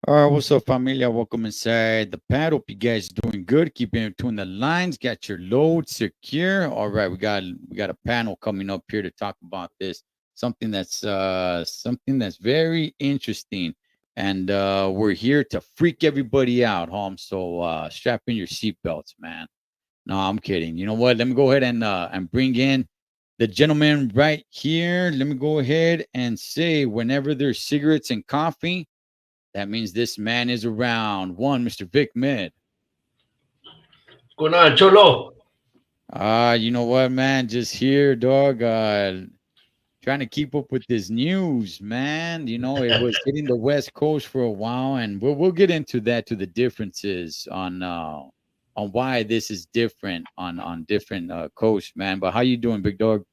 All right, what's up, familia? Welcome inside the pad. Hope you guys doing good. Keeping in between the lines. Got your load secure. All right, we got a panel coming up here to talk about this. Something that's very interesting, and we're here to freak everybody out, home. So strap in your seatbelts, man. No, I'm kidding. You know what? Let me go ahead and bring in the gentleman right here. Let me go ahead and say, whenever there's cigarettes and coffee. That means this man is around. One, Mr. Vic Med. What's going on, Cholo? You know what, man? Just here, dog. Trying to keep up with this news, man. You know, it was hitting the West Coast for a while, and we'll get into that to the differences on why this is different on different coasts, man. But how you doing, big dog?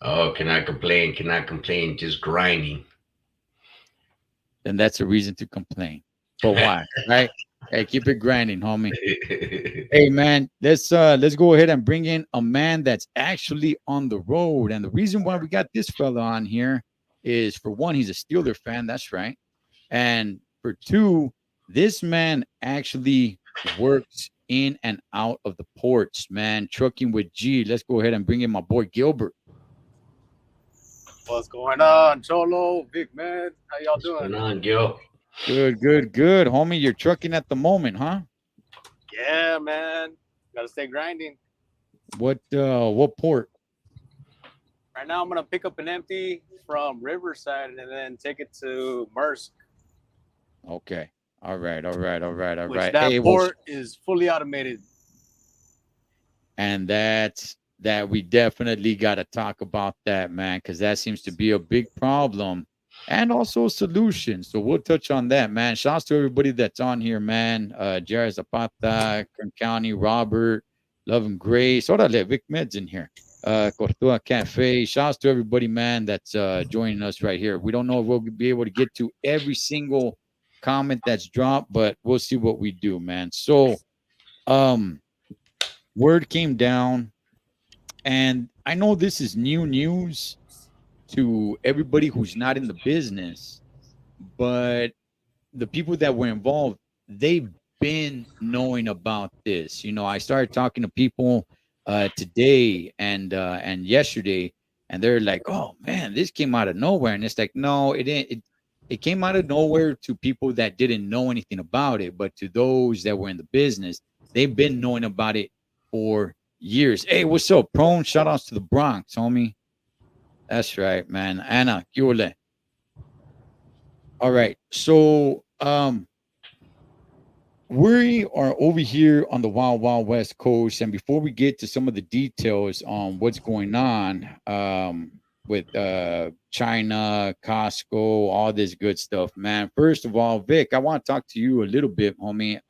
Oh, cannot complain, cannot complain. Just grinding. Then that's a reason to complain. But why, right? Hey, keep it grinding, homie. Hey man, let's go ahead and bring in a man that's actually on the road. And the reason why we got this fella on here is, for one, he's a Steeler fan, that's right. And for two, this man actually works in and out of the ports, man, trucking with G. Let's go ahead and bring in my boy Gilbert. What's going on, Cholo, Big Man? How y'all What's doing? going on, Gil? Good, good, good. Homie, you're trucking at the moment, huh? Yeah, man. Gotta stay grinding. What port? Right now, I'm gonna pick up an empty from Riverside and then take it to Mersk, Okay. All right, all right, all right, all which right. that Hey, well, port is fully automated. and that we definitely got to talk about that, man, because that seems to be a big problem and also a solution. So we'll touch on that, man. Shouts to everybody that's on here, man. Jared Zapata, Kern County, Robert, Love and Grace. Orale, Vic Med's in here. Cortua Cafe. Shouts to everybody, man, that's joining us right here. We don't know if we'll be able to get to every single comment that's dropped, but we'll see what we do, man. So, um, word came down, and I know this is new news to everybody who's not in the business, but the people that were involved, they've been knowing about this. You know, I started talking to people today and yesterday, and they're like, "Oh man, this came out of nowhere." And it's like, no, it didn't. It came out of nowhere to people that didn't know anything about it, but to those that were in the business, they've been knowing about it for years. Hey, what's up, Prone? Shout outs to the Bronx, homie. That's right, man. Anna, Yule. All right. So, we are over here on the Wild Wild West Coast, and before we get to some of the details on what's going on with China, Costco, all this good stuff, man. First of all, Vic, I want to talk to you a little bit, homie.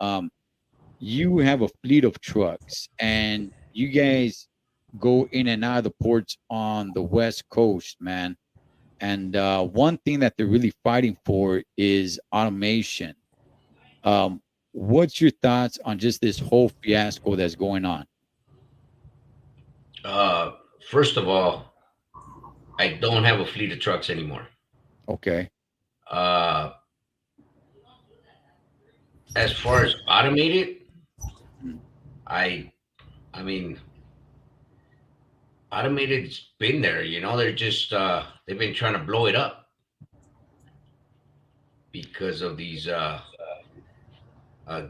You have a fleet of trucks, and you guys go in and out of the ports on the West Coast, man. And one thing that they're really fighting for is automation. Um, what's your thoughts on just this whole fiasco that's going on? Uh, First of all, I don't have a fleet of trucks anymore. Okay. Uh, as far as automated, Mm. I, I mean, automated's been there. They're just they've been trying to blow it up because of these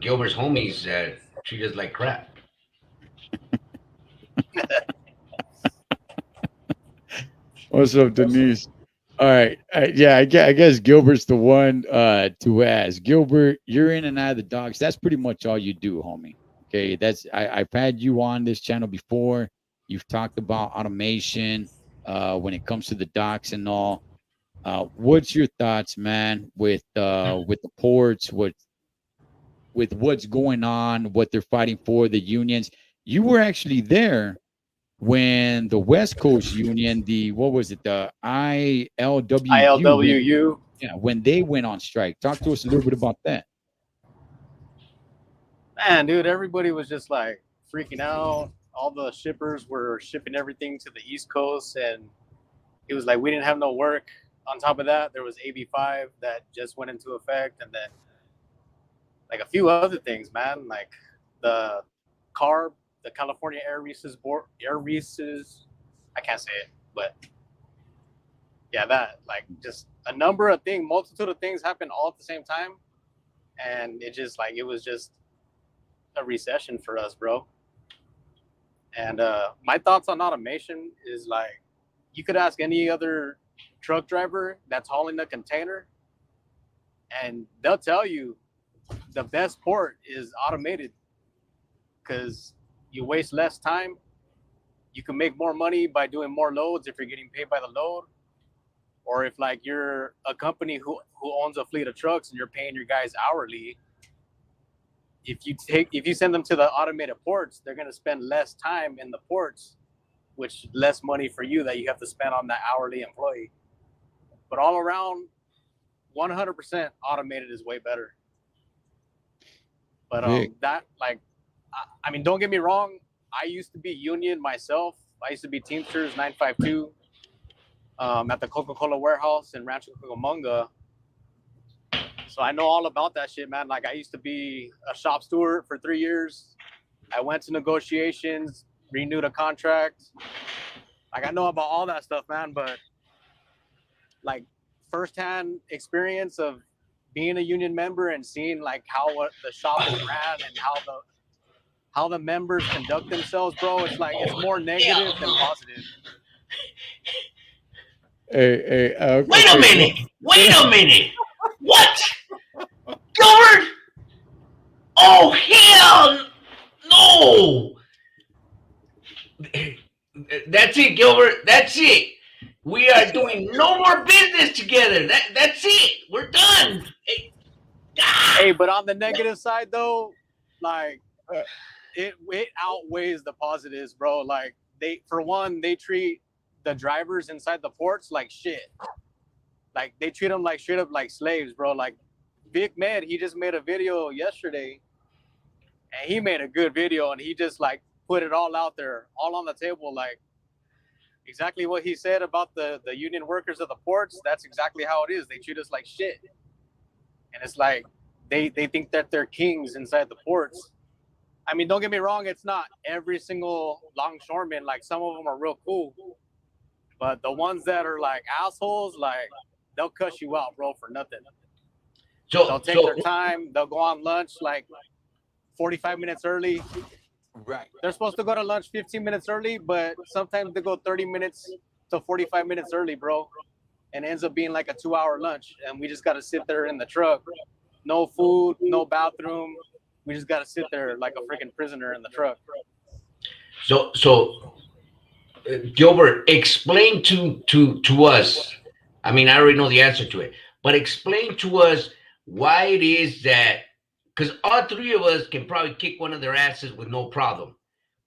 Gilbert's homies that treat us like crap. What's up, Denise? All right. Yeah, I guess Gilbert's the one to ask. Gilbert, you're in and out of the docks. That's pretty much all you do, homie. Okay. I've had you on this channel before. You've talked about automation when it comes to the docks and all. What's your thoughts, man, with the ports, with what's going on, what they're fighting for, the unions? You were actually there when the West Coast Union, the what was it, the ILWU, when ILWU. yeah, when they went on strike. Talk to us a little bit about that. Man, dude, everybody was just like freaking out. All the shippers were shipping everything to the East Coast, and it was like we didn't have no work. On top of that, there was AB5 that just went into effect, and then like a few other things, man. Like the CARB, the California Air Resources Board, Air Resources. I can't say it, but yeah, that like just a number of things, multitude of things happened all at the same time, and it was just a recession for us, bro. And my thoughts on automation is like, you could ask any other truck driver that's hauling a container, and they'll tell you the best port is automated because you waste less time. You can make more money by doing more loads if you're getting paid by the load. Or if like you're a company who owns a fleet of trucks and you're paying your guys hourly, if you send them to the automated ports, they're going to spend less time in the ports, which less money for you that you have to spend on that hourly employee. But all around, 100% automated is way better. But that, like, I mean, don't get me wrong. I used to be union myself. I used to be Teamsters 952 at the Coca-Cola warehouse in Rancho Cucamonga. So I know all about that shit, man. Like, I used to be a shop steward for 3 years. I went to negotiations, renewed a contract. Like, I know about all that stuff, man. But like, firsthand experience of being a union member and seeing like how the shop is ran and how the members conduct themselves, bro. It's like it's more negative than positive. Wait a minute! Wait a minute! What? Gilbert? Oh hell no! That's it, Gilbert. That's it. We are doing no more business together. That's it. We're done. Hey, but on the negative side though, like it outweighs the positives, bro. Like they treat the drivers inside the ports like shit. Like they treat them like straight up like slaves, bro. Like Vic Med, he just made a video yesterday, and he made a good video, and he just like put it all out there, all on the table, like exactly what he said about the union workers of the ports. That's exactly how it is. They treat us like shit, and it's like they think that they're kings inside the ports. I mean, don't get me wrong, it's not every single longshoreman. Like some of them are real cool, but the ones that are like assholes, like they'll cuss you out, bro, for nothing. So they'll take their time. They'll go on lunch like 45 minutes early. Right. They're supposed to go to lunch 15 minutes early, but sometimes they go 30 minutes to 45 minutes early, bro. And it ends up being like a 2-hour lunch. And we just got to sit there in the truck. No food, no bathroom. We just got to sit there like a freaking prisoner in the truck. So Gilbert, explain to us. I mean, I already know the answer to it, but explain to us why it is that, because all three of us can probably kick one of their asses with no problem,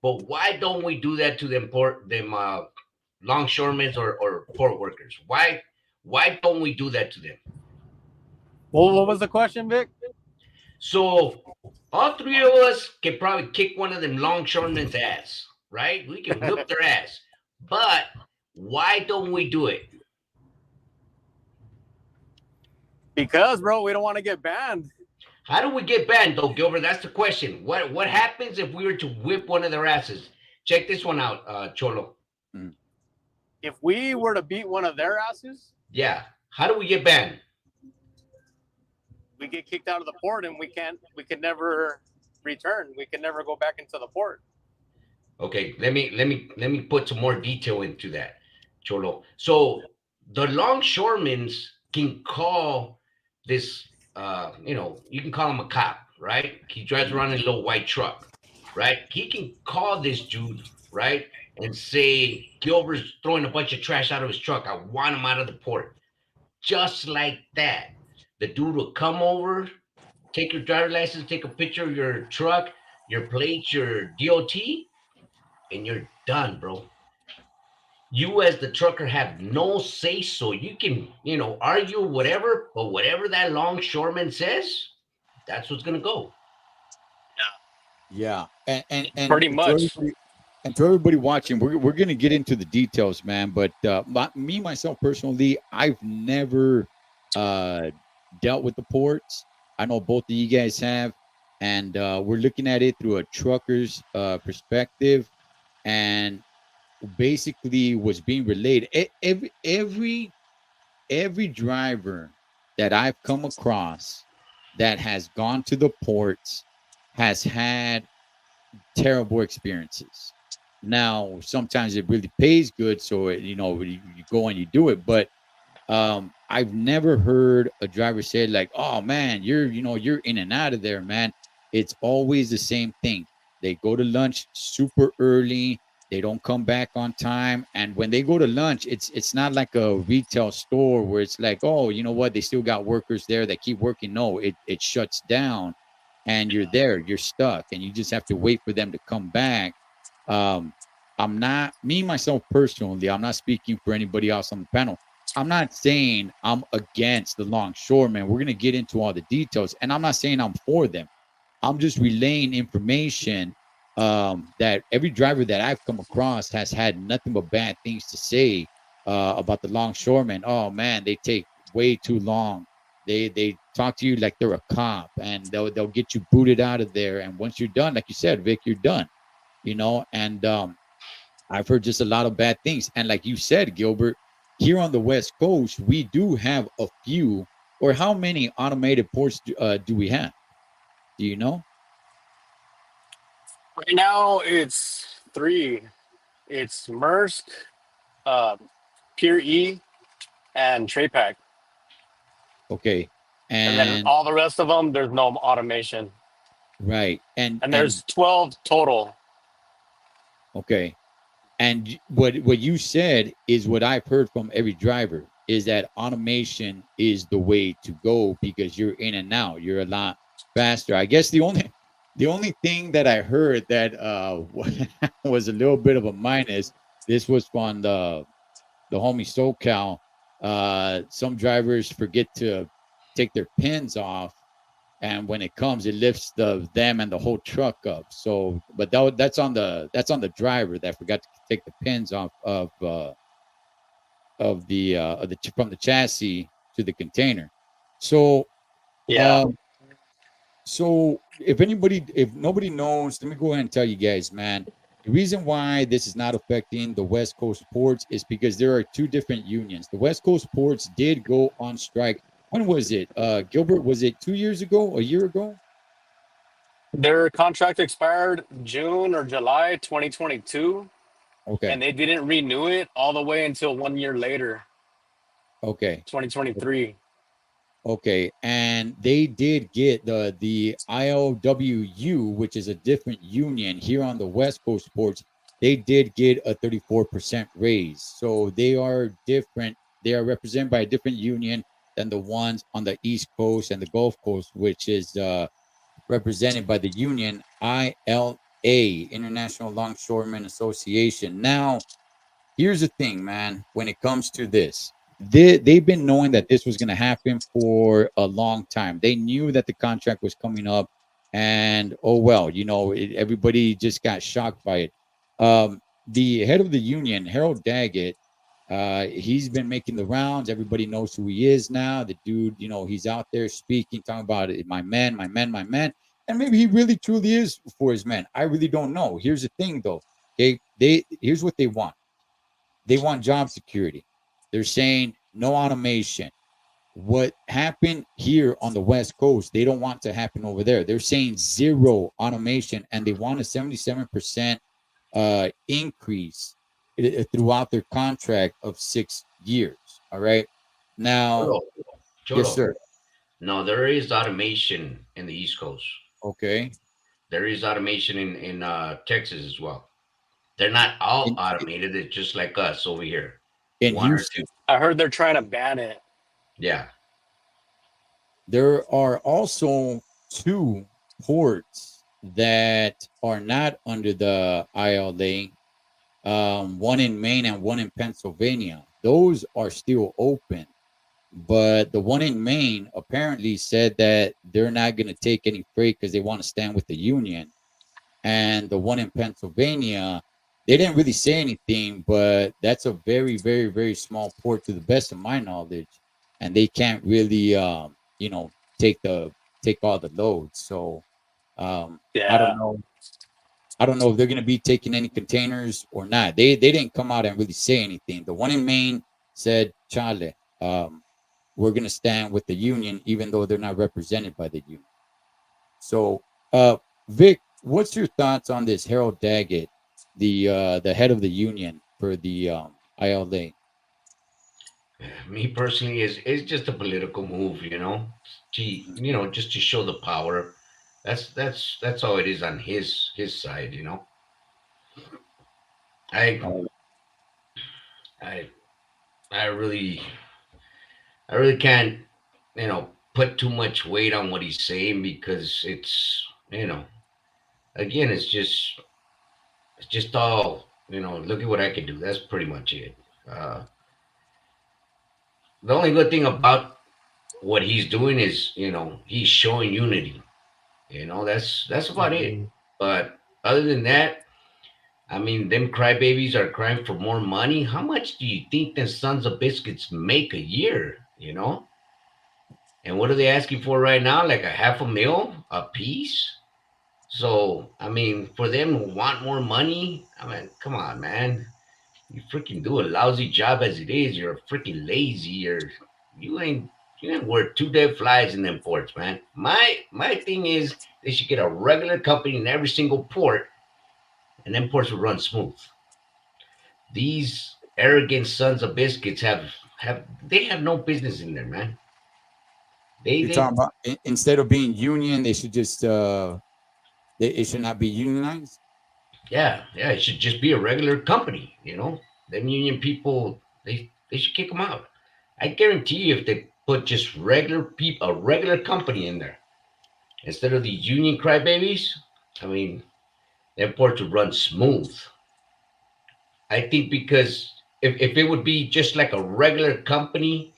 but why don't we do that to them longshoremen or port workers? Why don't we do that to them? Well, what was the question, Vic? So all three of us can probably kick one of them longshoremen's ass, right? We can whip their ass, but why don't we do it? Because, bro, we don't want to get banned. How do we get banned, though, Gilbert? That's the question. What happens if we were to whip one of their asses? Check this one out, Cholo. If we were to beat one of their asses? Yeah. How do we get banned? We get kicked out of the port, and we can never return. We can never go back into the port. Okay, let me put some more detail into that, Cholo. So the longshoremen can call this. You can call him a cop, right? He drives around in a little white truck, right? He can call this dude, right, and say Gilbert's throwing a bunch of trash out of his truck. I want him out of the port. Just like that, the dude will come over, take your driver's license, take a picture of your truck, your plates, your DOT, and you're done, bro. You as the trucker have no say so. You can, argue whatever, but whatever that longshoreman says, that's what's gonna go. Yeah. And pretty much. And to everybody watching, we're gonna get into the details, man. But myself personally, I've never dealt with the ports. I know both of you guys have. and we're looking at it through a trucker's perspective, and basically what's being relayed. Every driver that I've come across that has gone to the ports has had terrible experiences. Now, sometimes it really pays good, so you go and you do it. But I've never heard a driver say like, "Oh man, you're in and out of there, man." It's always the same thing. They go to lunch super early. They don't come back on time, and when they go to lunch, it's not like a retail store where it's like, "Oh, you know what? They still got workers there that keep working." No, it shuts down, and you're there, you're stuck, and you just have to wait for them to come back. Um, I'm not me myself personally. I'm not speaking for anybody else on the panel. I'm not saying I'm against the longshoremen. We're going to get into all the details, and I'm not saying I'm for them. I'm just relaying information that every driver that I've come across has had nothing but bad things to say about the longshoremen. Oh man, they take way too long. They talk to you like they're a cop, and they'll get you booted out of there. And once you're done, like you said, Vic, you're done. And I've heard just a lot of bad things. And like you said, Gilbert, here on the West Coast, we do have a few. Or how many automated ports do we have? Do you know? Right now, it's three. It's Maersk, uh, Pure E, and Trade Pack. Okay, And then and all the rest of them, there's no automation. right, And and there's 12 total. okay, and what you said is what I've heard from every driver is that automation is the way to go because you're in and out. You're a lot faster. I guess the only thing that I heard that was a little bit of a minus. This was from the homie SoCal. Some drivers forget to take their pins off, and when it comes, it lifts them and the whole truck up. So, but that's on the driver that forgot to take the pins off of the from the chassis to the container. So, Yeah. um, if nobody knows, let me go ahead and tell you guys, man. The reason why this is not affecting the West Coast ports is because there are two different unions. The West Coast ports did go on strike. When was it? Gilbert, was it 2 years ago? A year ago? Their contract expired June or July 2022, Okay. and they didn't renew it all the way until 1 year later, Okay. 2023. Okay, and they did get the ILWU, which is a different union here on the West Coast sports. They did get a 34% raise, so they are different. They are represented by a different union than the ones on the East Coast and the Gulf Coast, which is represented by the union ILA, International Longshoremen Association. Now, here's the thing, man. When it comes to this, they've been knowing that this was going to happen for a long time. They knew that the contract was coming up, and oh well, everybody just got shocked by it. The head of the union, Harold Daggett, he's been making the rounds. Everybody knows who he is now. The dude, he's out there speaking, talking about it, my man, my man, my man. And maybe he really truly is for his men. I really don't know. Here's the thing, though. Okay, here's what they want job security. They're saying no automation. What happened here on the West Coast, they don't want to happen over there. They're saying zero automation, and they want a 77% increase throughout their contract of 6 years. All right. Now, Cholo, yes, Cholo. sir. No, there is automation in the East Coast. Okay. There is automation in Texas as well. They're not all In, automated. It's just like us over here. in One or Houston, two. I heard they're trying to ban it. Yeah. there are also two ports that are not under the ILA, one in Maine and one in Pennsylvania. Those are still open, but the one in Maine apparently said that they're not going to take any freight because they want to stand with the union. And the one in Pennsylvania, they didn't really say anything, but that's a very, very, very small port to the best of my knowledge, and they can't really, take all the loads. So I don't Yeah. know. I don't know if they're going to be taking any containers or not. They didn't come out and really say anything. The one in Maine said, "Chale, we're going to stand with the union, even though they're not represented by the union." So, Vic, what's your thoughts on this Harold Daggett, the head of the union for the ILA? Me personally, is just a political move, just to show the power. That's all it is on his side, I I I really I really can't, put too much weight on what he's saying because again, it's just all, look at what I can do. That's pretty much it. Uh, the only good thing about what he's doing is, he's showing unity. That's about it. Mhm. But other than that, I mean, them crybabies are crying for more money. How much do you think them sons of biscuits make a year? And what are they asking for right now? Like a half a mil a piece? So, I mean, for them to want more money, I mean, come on, man. You freaking do a lousy job as it is. You're freaking lazy. You ain't you ain't worth two dead flies in them ports, man. My thing is they should get a regular company in every single port, and them ports will run smooth. These arrogant sons of biscuits have no business in there, man. They You're they talking about instead of being union, they should just it should not be unionized. yeah, it should just be a regular company. Them union people, they should kick them out. I guarantee you, if they put just regular people, a regular company in there instead of these union crybabies, I mean, that port would run smooth. I think because if it would be just like a regular company,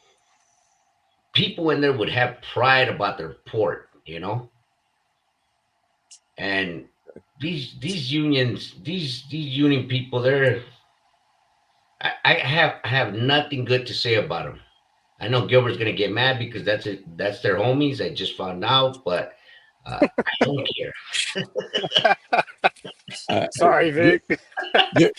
people in there would have pride about their port. And these unions, these union people, I have nothing good to say about them. I know Gilbert's gonna get mad because that's it. That's their homies. I just found out, but I don't care. Uh, Sorry, Gil- Vic. Gil-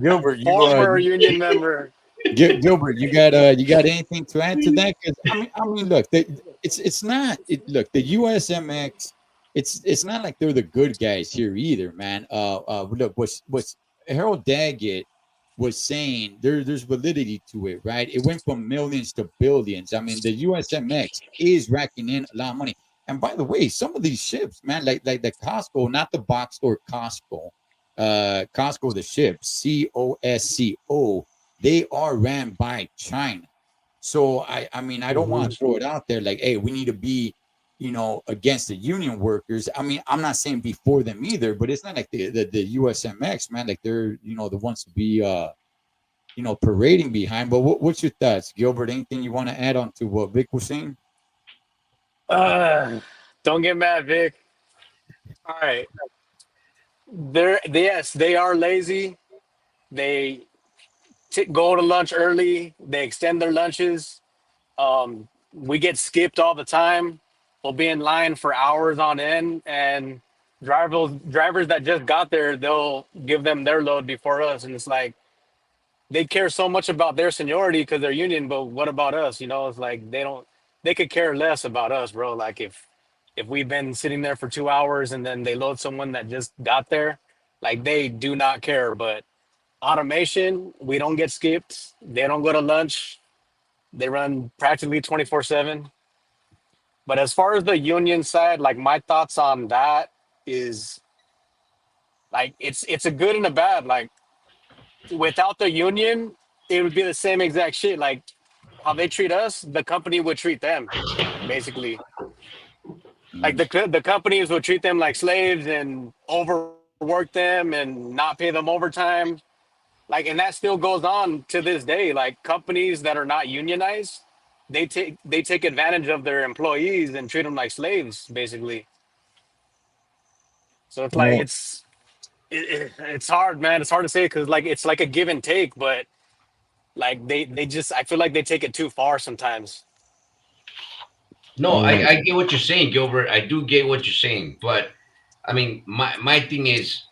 Gilbert, Former union member. Gilbert, you got anything to add to that? Because I mean, look, it's not look the USMX. It's not like they're the good guys here either, man. Look, what's Harold Daggett was saying there's validity to it, right? It went from millions to billions. I mean, the USMX is racking in a lot of money. And by the way, some of these ships, man, like the Costco, not the box store Costco, Costco, the ship, COSCO, they are ran by China. So I mean, I don't want Mhm. to throw it out there like, hey, we need to be, against the union workers. I mean, I'm not saying before them either, but it's not like the USMX, man, like they're, the ones to be parading behind. But what's your thoughts, Gilbert? Anything you want to add on to what Vic was saying? Uh, don't get mad, Vic. All right. Yes, they are lazy. They go to lunch early. They extend their lunches. We get skipped all the time. We'll be in line for hours on end, and drivers that just got there, they'll give them their load before us, and it's like they care so much about their seniority because they're union, but what about us? It's like they don't. They could care less about us, bro. Like if we've been sitting there for 2 hours and then they load someone that just got there, like they do not care. But automation, we don't get skipped. They don't go to lunch. They run practically 24/7. But as far as the union side, like my thoughts on that is like it's a good and a bad. Like without the union, it would be the same exact shit. Like how they treat us, the company would treat them, basically. Like Mm. the companies would treat them like slaves and overwork them and not pay them overtime. Like, and that still goes on to this day. Like companies that are not unionized, they take advantage of their employees and treat them like slaves, basically. So it's like Well, it's hard, man. It's hard to say because like it's like a give and take, but like they just I feel like they take it too far sometimes. No, well, I get what you're saying, Gilbert. I do get what you're saying, but I mean, my thing is,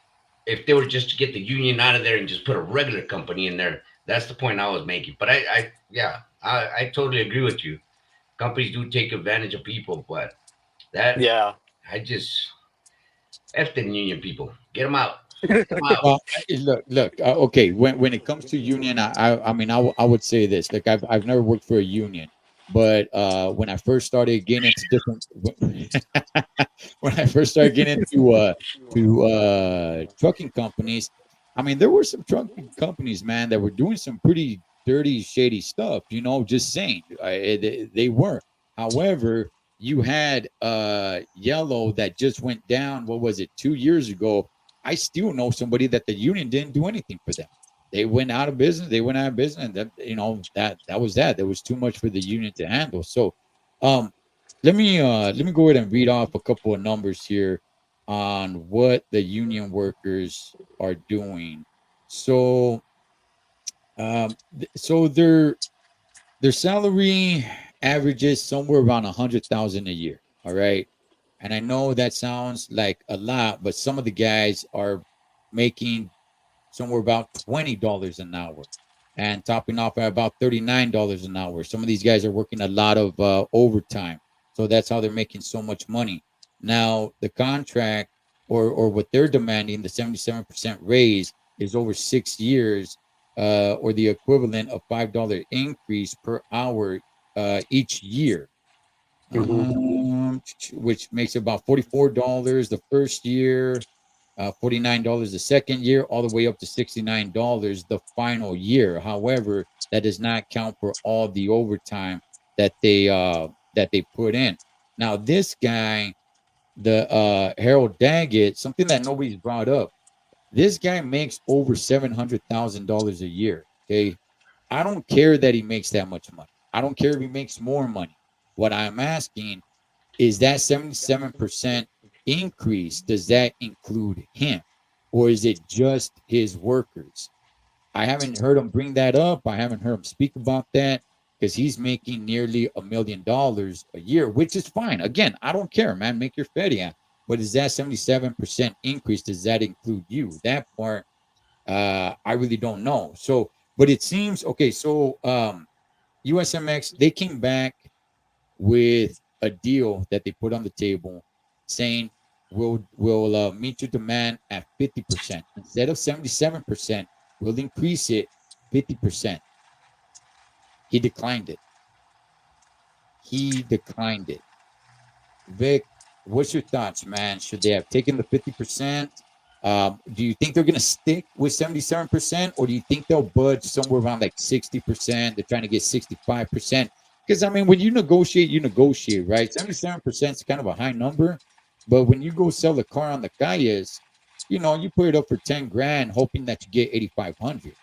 if they were just to get the union out of there and just put a regular company in there, that's the point I was making. But yeah, I totally agree with you. Companies do take advantage of people, but that Yeah. I just f the union people. Get them out. Get them out. Well, look. Okay, when it comes to union, I mean, I would say this. Like, I've never worked for a union, but when I first started getting into different, when I first started getting into trucking companies, I mean, there were some trucking companies, man, that were doing some pretty dirty, shady stuff. You know, just saying, they were. However, you had Yellow that just went down. What was it? 2 years ago. I still know somebody that the union didn't do anything for them. They went out of business. They went out of business, and that, that was that. There was too much for the union to handle. So, um, let me go ahead and read off a couple of numbers here on what the union workers are doing. So, so their salary averages somewhere around 100,000 a year. All right. And I know that sounds like a lot, but some of the guys are making somewhere about $20 an hour and topping off at about $39 an hour. Some of these guys are working a lot of overtime. So that's how they're making so much money. Now, the contract or what they're demanding, the 77% raise, is over 6 years, or the equivalent of $5 increase per hour each year, Hmm. which makes about $44 the first year, $49 the second year, all the way up to $69 the final year. However, that does not count for all the overtime that they put in. Now, this guy, the Harold Daggett, something that nobody's brought up. This guy makes over $700,000 a year. Okay, I don't care that he makes that much money. I don't care if he makes more money. What I'm asking is that 77% increase, does that include him? Or is it just his workers? I haven't heard him bring that up. I haven't heard him speak about that because he's making nearly $1 million a year, which is fine. Again, I don't care, man. Make your fetty out. But is that 77% increase? Does that include you? That part, I really don't know. So, but it seems okay. So, USMX, they came back with a deal that they put on the table saying we'll meet your demand at 50%. Instead of 77%, we'll increase it 50%. He declined it. He declined it. Vic, what's your thoughts, man? Should they have taken the 50%? Do you think they're going to stick with 77%, or do you think they'll budge somewhere around like 60%? They're trying to get 65%. Because, I mean, when you negotiate, right? 77% is kind of a high number. But when you go sell a car on the calles, you put it up for 10 grand, hoping that you get 8,500. Yeah.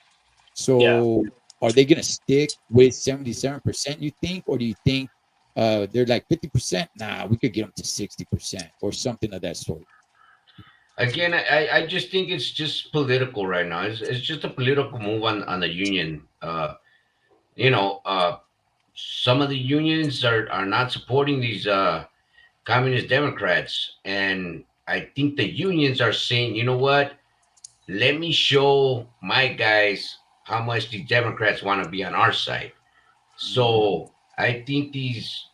So are they going to stick with 77%, you think? Or do you think they're like 50%? Nah, we could get them to 60% or something of that sort. Again, I just think it's just political right now. It's just a political move on the union. You know, some of the unions are not supporting these communist Democrats, and I think the unions are saying, you know what? Let me show my guys how much the Democrats want to be on our side. So I think these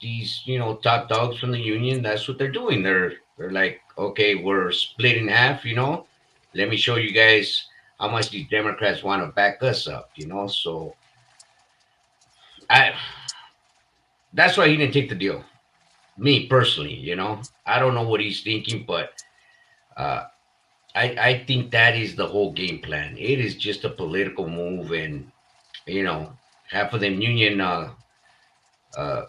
top dogs from the union, that's what they're doing. They're like, okay, we're split in half. Let me show you guys how much these Democrats want to back us up. So I that's why he didn't take the deal. Me personally, I don't know what he's thinking, but uh, I think that is the whole game plan. It is just a political move, and you know, half of them union. Uh, I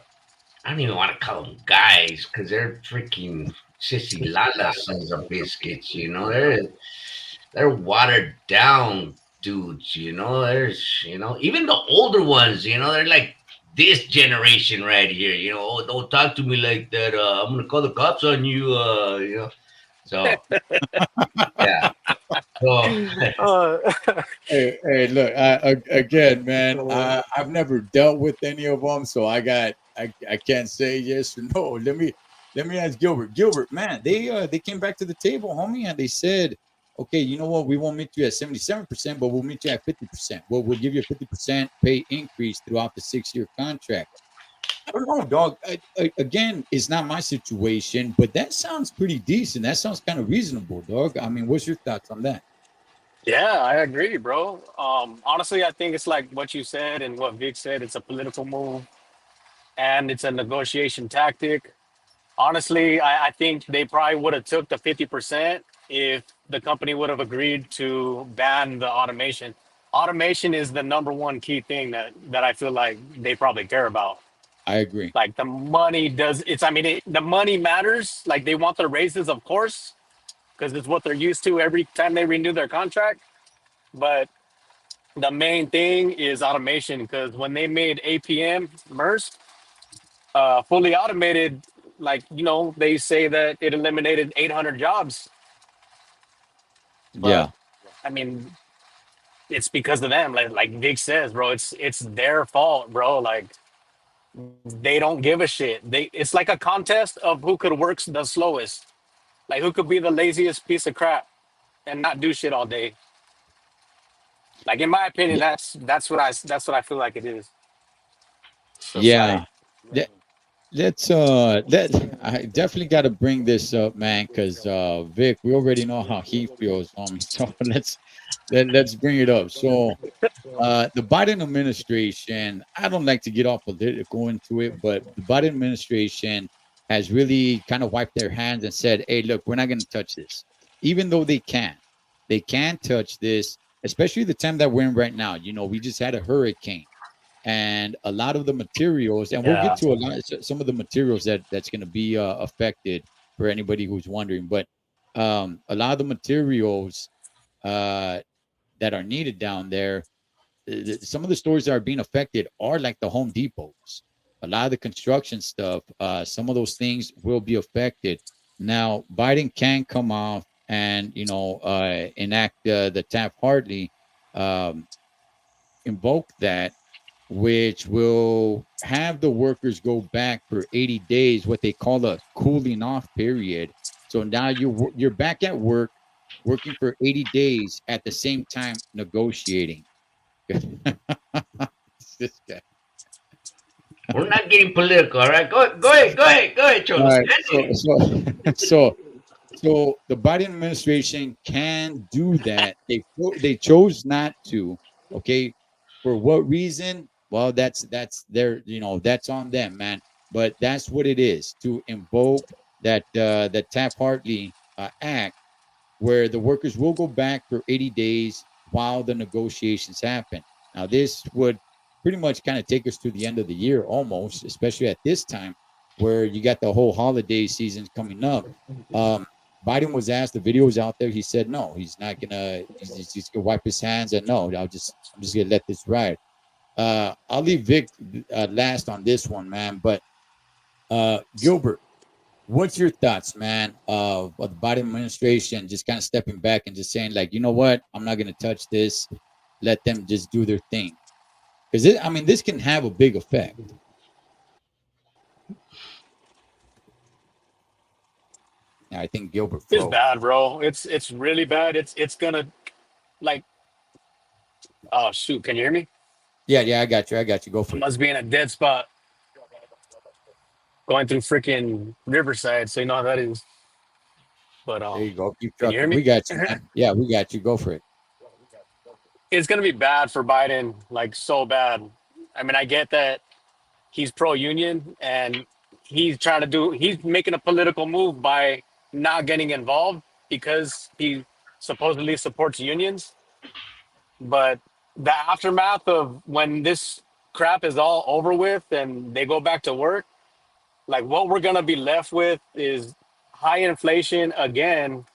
don't even want to call them guys because they're freaking sissy lala sons of biscuits. They're watered down dudes. Even the older ones. They're like this generation right here. Oh, don't talk to me like that. I'm gonna call the cops on you. So yeah. So Uh, Hey, look, again, man, I've never dealt with any of them, so I can't say yes or no. let me ask Gilbert. Gilbert, man, they came back to the table, homie, and they said, okay, you know what? We won't meet you at 77%, but we'll meet you at 50%. Well, we'll give you a 50% pay increase throughout the 6-year contract. I don't know, dog. Again, it's not my situation, but that sounds pretty decent. That sounds kind of reasonable, dog. I mean, what's your thoughts on that? Yeah, I agree, bro. Honestly, I think it's like what you said and what Vic said. It's a political move and it's a negotiation tactic. Honestly, I think they probably would have took the 50% if the company would have agreed to ban the automation. Automation is the number one key thing that I feel like they probably care about. I agree. Like the money does it's I mean the money matters. Like they want their raises, of course, because it's what they're used to every time they renew their contract. But the main thing is automation because when they made APM MERS fully automated, like they say that it eliminated 800 jobs, but Yeah, I mean it's because of them. Like Vic says, bro, it's their fault, bro. Like they don't give a shit. It's like a contest of who could work the slowest, like who could be the laziest piece of crap and not do shit all day. Like in my opinion, yeah, that's what I feel like it is. So yeah. sorry. Let I definitely got to bring this up, man, because Vic, we already know how he feels, homie. So let's bring it up. So the Biden administration, I don't like to get all political into it, but the Biden administration has really kind of wiped their hands and said, "Hey, look, we're not going to touch this," even though they can touch this, especially the time that we're in right now. We just had a hurricane and a lot of the materials, and we'll get Yeah, to some of the materials that's going to be affected for anybody who's wondering. But a lot of the materials uh, that are needed down there, some of the stores that are being affected are like the Home Depots. A lot of the construction stuff, some of those things will be affected. Now, Biden can come off and enact the Taft Hartley, um, invoke that, which will have the workers go back for 80 days, what they call a cooling off period. So now you're back at work, working for 80 days at the same time negotiating. This guy. We're not getting political, all right? Go ahead, go ahead, go ahead, All Cholo. right. So the Biden administration can do that. They chose not to. Okay, for what reason? Well, that's their that's on them, man. But that's what it is to invoke that Taft Hartley Act, where the workers will go back for 80 days while the negotiations happen. Now, this would pretty much kind of take us to the end of the year almost, especially at this time where you got the whole holiday season coming up. Um, Biden was asked, the video was out there. He said no, he's not gonna. He's gonna wipe his hands and no, I'm just gonna let this ride. I'll leave Vic last on this one, man. But Gilbert, what's your thoughts, man, of the Biden administration just kind of stepping back and just saying, like, you know what, I'm not going to touch this. Let them just do their thing. Because I mean, this can have a big effect. I think Gilbert it's froze. bad, bro. It's really bad. It's gonna like oh shoot, can you hear me? Yeah, yeah, I got you. I got you. Go I for it. must be in a dead spot going through freaking Riverside, so you know how that is. But There you go. Keep can you hear trucking. me? We got you, man. Yeah, we got you. Go for it. It's gonna be bad for Biden, like so bad. I mean, I get that he's pro union and he's making a political move by not getting involved because he supposedly supports unions. But the aftermath of when this crap is all over with and they go back to work, like what we're gonna be left with is high inflation again.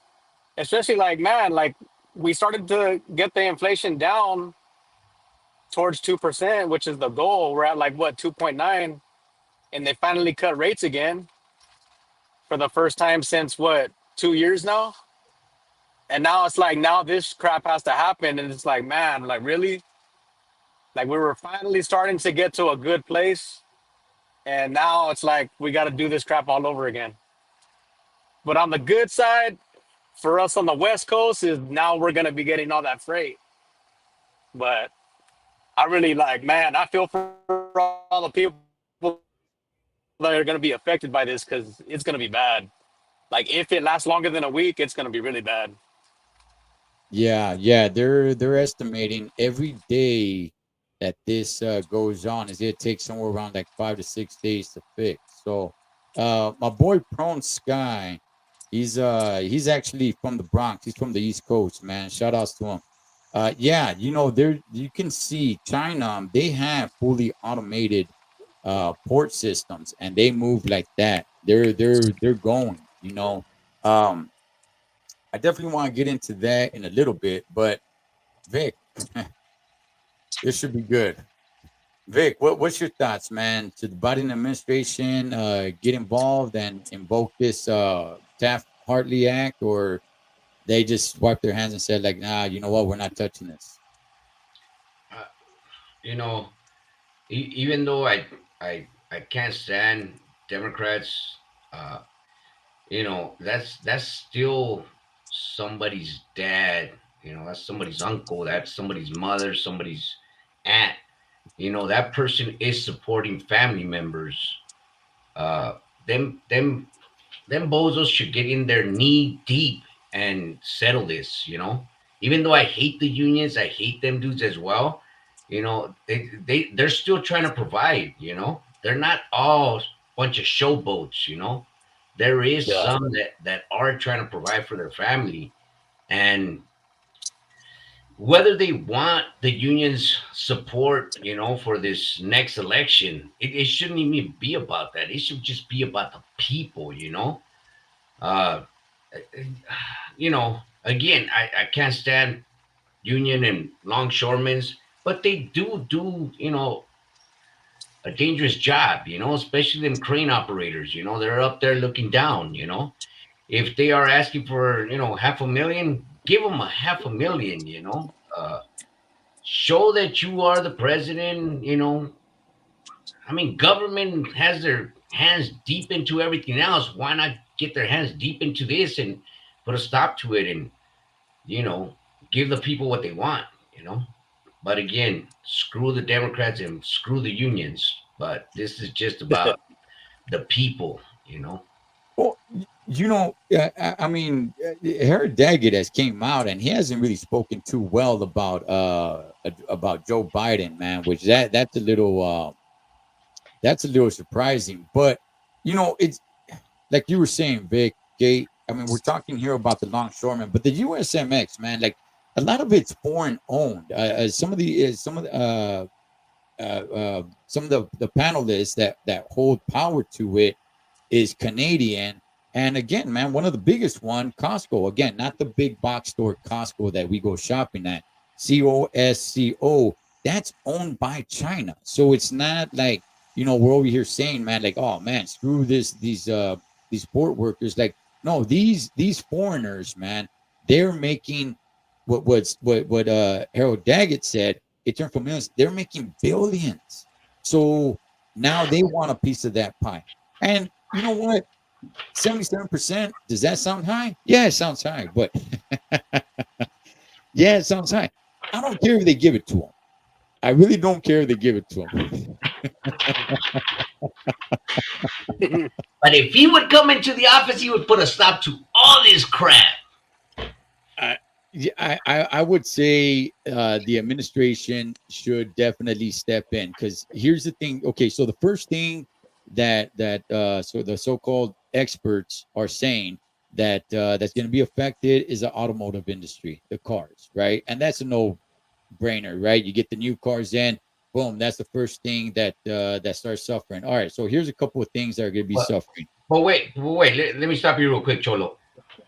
Especially like man, like we started to get the inflation down towards 2%, which is the goal. We're at like what 2.9, and they finally cut rates again for the first time since what 2 years now. And now it's like now this crap has to happen, and it's like man, like really, like we were finally starting to get to a good place, and now it's like we got to do this crap all over again. But on the good side, for us on the West Coast, is now we're gonna be getting all that freight. But I really like, man, I feel for all the people that are gonna be affected by this because it's gonna be bad. Like if it lasts longer than a week, it's gonna be really bad. Yeah, they're estimating every day that this goes on is it takes somewhere around like 5 to 6 days to fix. So my boy Prone Sky, he's actually from the Bronx. He's from the East Coast, man. Shout outs to him. Yeah, there you can see China, they have fully automated port systems and they move like that. They're going. Um I definitely want to get into that in a little bit, but Vic, this should be good. Vic, what's your thoughts, man? Should the Biden administration get involved and invoke this Taft Hartley Act, or they just wiped their hands and said, like, nah, you know what, we're not touching this? Uh, you know, even though I can't stand Democrats, uh, that's still somebody's dad. That's somebody's uncle. That's somebody's mother. Somebody's aunt. That person is supporting family members. Uh, them them them bozos should get in there knee deep and settle this. Even though I hate the unions, I hate them dudes as well. They're still trying to provide. They're not all bunch of showboats. There is Yeah. some that are trying to provide for their family, and whether they want the union's support, for this next election, it shouldn't even be about that. It should just be about the people. Uh, again, I can't stand union and longshoremen's, but they do a dangerous job, especially them crane operators. They're up there looking down. If they are asking for 500,000, give them a 500,000. Show that you are the president. I mean, government has their hands deep into everything else. Why not get their hands deep into this and put a stop to it, and you know give the people what they want. But again, screw the Democrats and screw the unions. But this is just about the people. Well, I mean, Herod Daggett has came out and he hasn't really spoken too well about Joe Biden, man. Which that's a little surprising. But it's like you were saying, Vic. Okay, I mean, we're talking here about the longshoremen, but the USMX, man, like a lot of it's foreign owned. Some of the panelists that hold power to it is Canadian. And again, man, one of the biggest one, Costco. Again, not the big box store Costco that we go shopping at. COSCO. That's owned by China. So it's not like, we're over here saying, man, like, oh man, screw these port workers. Like, no, these foreigners, man, they're making what Harold Daggett said, it turned from millions, they're making billions. So now they want a piece of that pie. And you know what? 77%. Does that sound high? Yeah, it sounds high, but yeah, it sounds high. I don't care if they give it to them. I really don't care if they give it to them. But if he would come into the office, he would put a stop to all this crap. I would say the administration should definitely step in, because here's the thing. Okay, so the first thing so the so-called experts are saying that's going to be affected is the automotive industry, the cars, right? And that's a no-brainer, right? You get the new cars in, boom, that's the first thing that starts suffering. All right, so here's a couple of things that are going to be But, suffering. but wait. Let me stop you real quick, Cholo.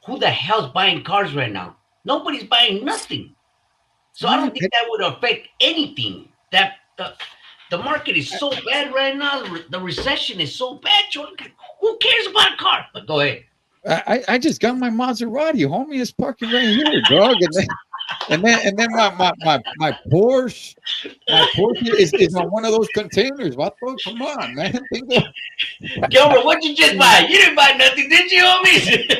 Who the hell's buying cars right now? Nobody's buying nothing. So I don't think that would affect anything. That the market is so bad right now. The recession is so bad. Cholo, who cares about a car? But go ahead. I just got my Maserati, homie. It's parking right here, dog. and then my Porsche, is on one of those containers. What the? Come on, man. Think of, Gilbert, what'd you just buy? You didn't buy nothing, did you, homies?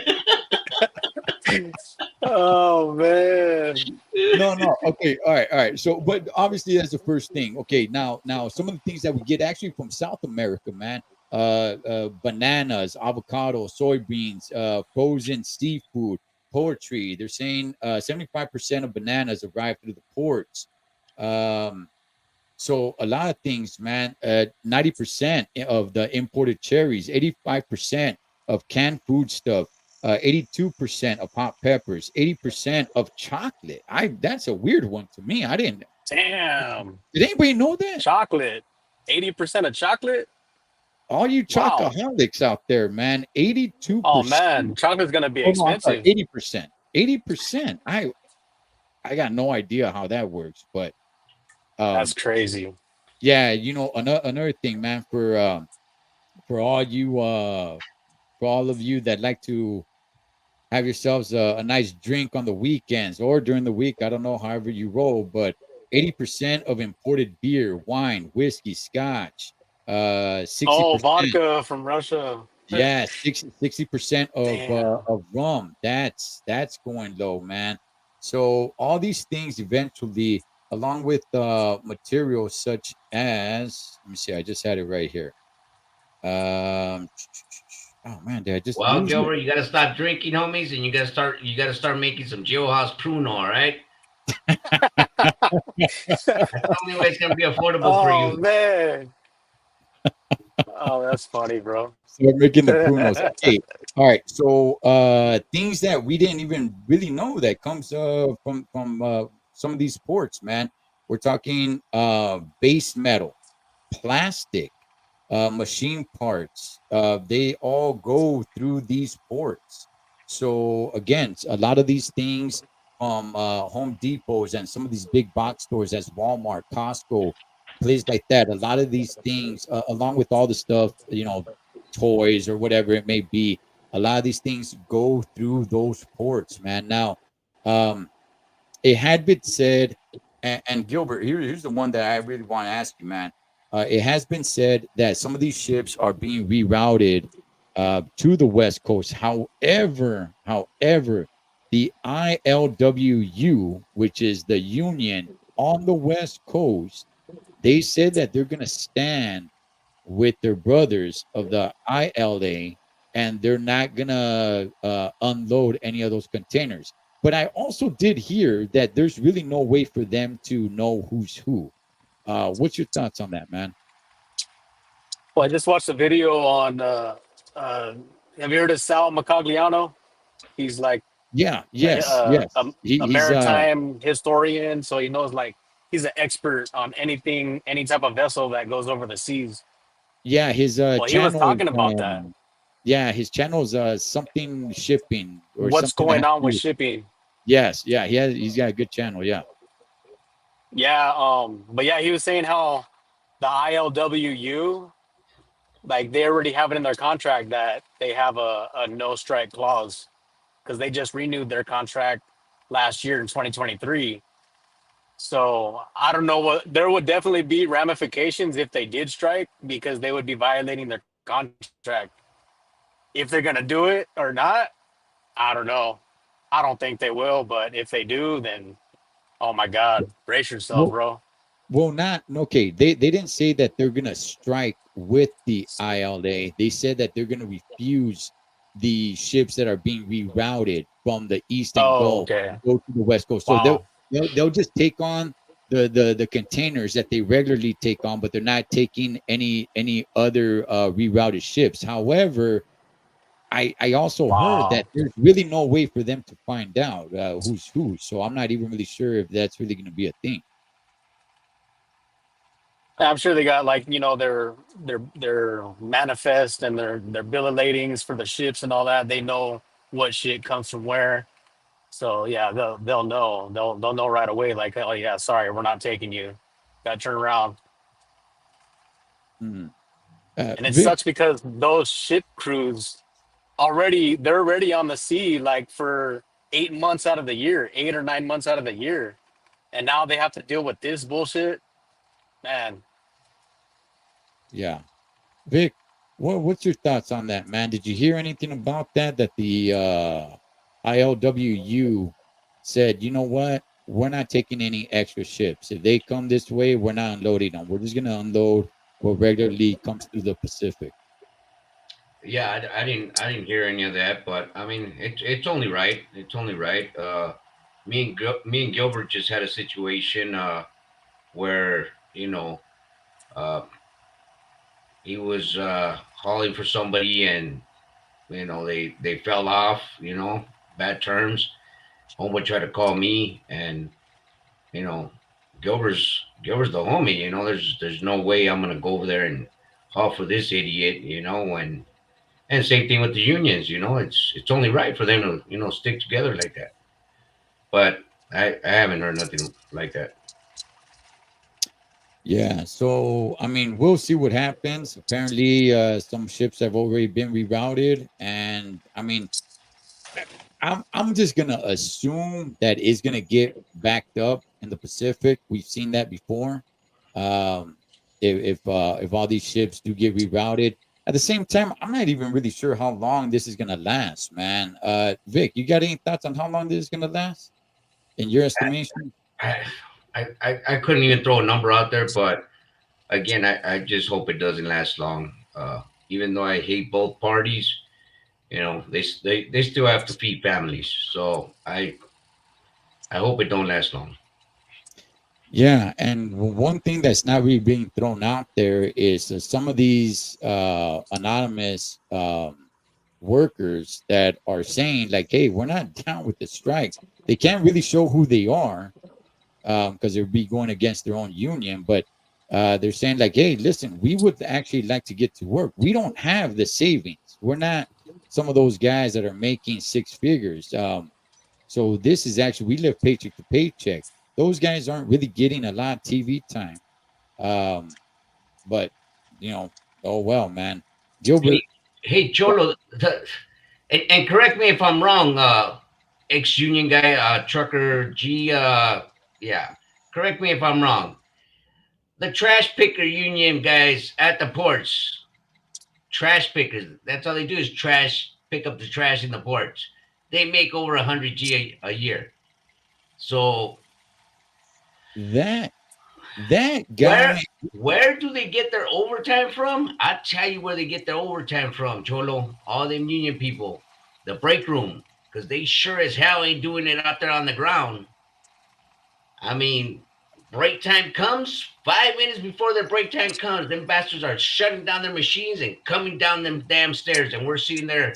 Oh man. no. Okay, all right. So, but obviously that's the first thing. Okay, now some of the things that we get actually from South America, man. Bananas, avocado, soybeans, frozen seafood, poultry. They're saying 75% of bananas arrive through the ports. Um, so a lot of things, man. 90% of the imported cherries, 85% of canned food stuff, 82% of hot peppers, 80% of chocolate. I That's a weird one to me. I didn't. Damn. Did anybody know that? Chocolate. 80% of chocolate? All you Wow. chocoholics out there, man. Oh 82%. man, chocolate's gonna be Oh no, I'm sorry, expensive. 80%. 80%. I got no idea how that works, but That's um crazy. yeah, another thing, man, for all you for all of you that like to have yourselves a nice drink on the weekends or during the week. I don't know, however you roll, but 80% of imported beer, wine, whiskey, scotch, Oh, 60%, vodka from Russia. yeah, 60% Damn. of rum. That's going low, man. So all these things eventually, along with materials such as, let me see, I just had it right here. Um, oh man, did I just Well, lose it? Gilbert, you gotta stop drinking, homies, and you gotta start making some jailhouse pruno, all right? That's the only way it's gonna be affordable for Oh you. man. Oh, that's funny, bro. So we're making the prunos. Okay. All right. So things that we didn't even really know that comes from some of these ports, man. We're talking base metal, plastic, machine parts. They all go through these ports. So again, a lot of these things from Home Depots and some of these big box stores as Walmart, Costco, places like that. A lot of these things, along with all the stuff, toys or whatever it may be, a lot of these things go through those ports, man. Now, um, it had been said, and Gilbert, here's the one that I really want to ask you, man. It has been said that some of these ships are being rerouted to the West Coast. However, the ILWU, which is the union on the West Coast, they said that they're going to stand with their brothers of the ILA, and they're not gonna unload any of those containers. But I also did hear that there's really no way for them to know who's who. What's your thoughts on that, man? Well, I just watched a video on uh have you heard of Sal Macagliano? He's like Yeah, yes, yes. a He's maritime historian, so he knows like he's an expert on anything, any type of vessel that goes over the seas. yeah, his Well, he was channel is talking about that. yeah, his channel is something shipping or What's something that going has on to with do. shipping? Yes, yeah, he's got a good channel, yeah. Yeah, but yeah, he was saying how the ILWU, like they already have it in their contract that they have a no strike clause because they just renewed their contract last year in 2023. So I don't know what there would definitely be ramifications if they did strike because they would be violating their contract. If they're gonna do it or not, I don't know. I don't think they will, but if they do, then oh my God, brace yourself, Well, bro. Well, not okay. They didn't say that they're gonna strike with the ILA. They said that they're gonna refuse the ships that are being rerouted from the Eastern Oh, Gulf okay. to go to the West Coast. So Wow. they'll just take on the containers that they regularly take on, but they're not taking any other rerouted ships. However, I also heard that Wow. there's really no way for them to find out who's who. So I'm not even really sure if that's really gonna be a thing. I'm sure they got like their manifest and their bill of ladings for the ships and all that. They know what shit comes from where. So yeah, they'll know. They'll know right away. Like, oh yeah, sorry, we're not taking you. Got to turn around. Mhm. And it Vic, sucks because those ship crews they're already on the sea like for 8 months out of the year, 8 or 9 months out of the year, and now they have to deal with this bullshit. Man, Yeah. Vic, what's your thoughts on that, man? Did you hear anything about that? That the ILWU said, you know what? We're not taking any extra ships. If they come this way, we're not unloading them. We're just gonna unload what regularly comes through the Pacific. Yeah, I didn't hear any of that, but I mean, it's only right. It's only right. Me and Gilbert just had a situation where uh, he was hauling for somebody, and they fell off. Bad terms. Homeboy tried to call me, and you know, Gilbert's the homie. There's no way I'm gonna go over there and haul for this idiot. And same thing with the unions. It's only right for them to stick together like that. But I haven't heard nothing like that. Yeah, so I mean, we'll see what happens. Apparently, some ships have already been rerouted, and I mean, I'm just gonna assume that it's gonna get backed up in the Pacific. We've seen that before. Um, if all these ships do get rerouted, at the same time, I'm not even really sure how long this is gonna last, man. Vic, you got any thoughts on how long this is gonna last in your estimation? I, I couldn't even throw a number out there, but again, I just hope it doesn't last long. Even though I hate both parties, they still have to feed families. So I hope it don't last long. Yeah, and one thing that's not really being thrown out there is some of these anonymous workers that are saying like, "Hey, we're not down with the strikes." They can't really show who they are because they'd be going against their own union. But they're saying like, "Hey, listen, we would actually like to get to work. We don't have the savings. We're not some of those guys that are making six figures." So this is actually we live paycheck to paycheck. Those guys aren't really getting a lot of TV time. Um, but you know, oh well, man. Hey, Gilbert, hey, Cholo, and correct me if I'm wrong, ex-union guy, trucker G, yeah, correct me if I'm wrong. The trash picker union guys at the ports, trash pickers. That's all they do is pick up the trash in the ports. They make over 100 G a year. So that that where guy, where do they get their overtime from? I tell you where they get their overtime from, Cholo. All them union people, the break room, because they sure as hell ain't doing it out there on the ground. I mean, break time comes 5 minutes before their break time comes. Them bastards are shutting down their machines and coming down them damn stairs, and we're sitting there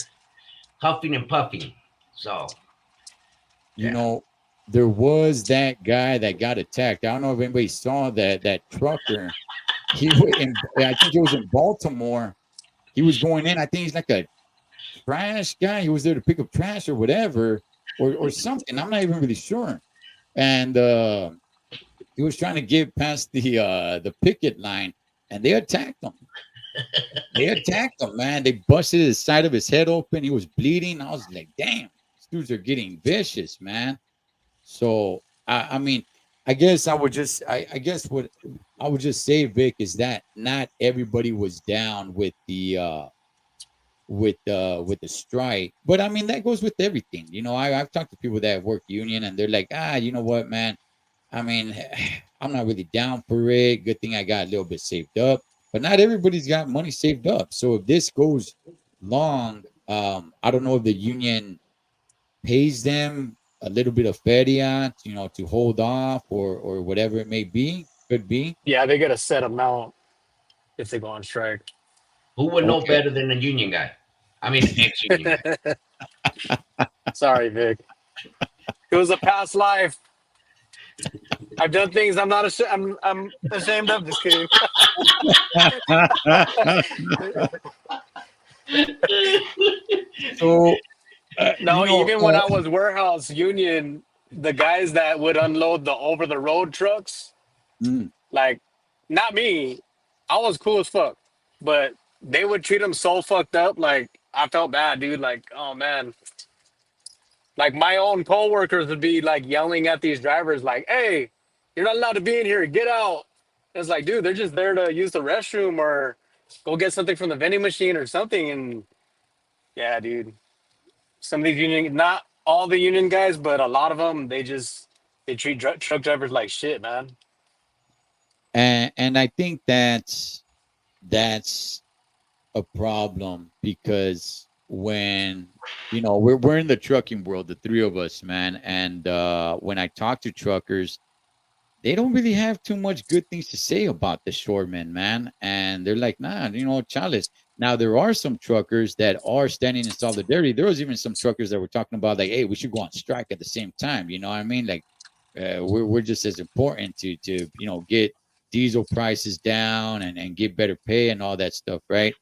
huffing and puffing. So you yeah. know, there was that guy that got attacked. I don't know if anybody saw that trucker. He was in, I think it was in Baltimore. He was going in. I think he's like a trash guy. He was there to pick up trash or whatever, or something. I'm not even really sure. And he was trying to get past the picket line, and they attacked him. They attacked him, man. They busted the side of his head open. He was bleeding. I was like, damn, these dudes are getting vicious, man. So I mean, I guess I guess what I would just say, Vic, is that not everybody was down with the strike. But I mean that goes with everything. I've talked to people that work union and they're like, you know what, man? I mean, I'm not really down for it. Good thing I got a little bit saved up. But not everybody's got money saved up. So if this goes long, I don't know if the union pays them a little bit of feria, to hold off or whatever it may be, could be. yeah, they get a set amount if they go on strike. Who would know Okay. better than a union guy? I mean, ex-union guy. Sorry, Vic. It was a past life. I've done things I'm not ashamed. I'm ashamed of. Just kidding. So, No, even when I was warehouse union, the guys that would unload the over the road trucks, mm, like, not me. I was cool as fuck, but they would treat them so fucked up. Like, I felt bad, dude. Like, oh man, Like my own coworkers would be like yelling at these drivers, like, "Hey, you're not allowed to be in here. Get out!" And it's like, dude, they're just there to use the restroom or go get something from the vending machine or something. And yeah, dude, some of these union, not all the union guys, but a lot of them, they treat truck drivers like shit, man. And I think that's a problem because when we're in the trucking world, the three of us, man, and when I talk to truckers, they don't really have too much good things to say about the shoremen, man. And they're like, nah, chalice. Now there are some truckers that are standing in solidarity. There was even some truckers that were talking about like, hey, we should go on strike at the same time. You know what I mean? Like, we're just as important to get diesel prices down and get better pay and all that stuff, right?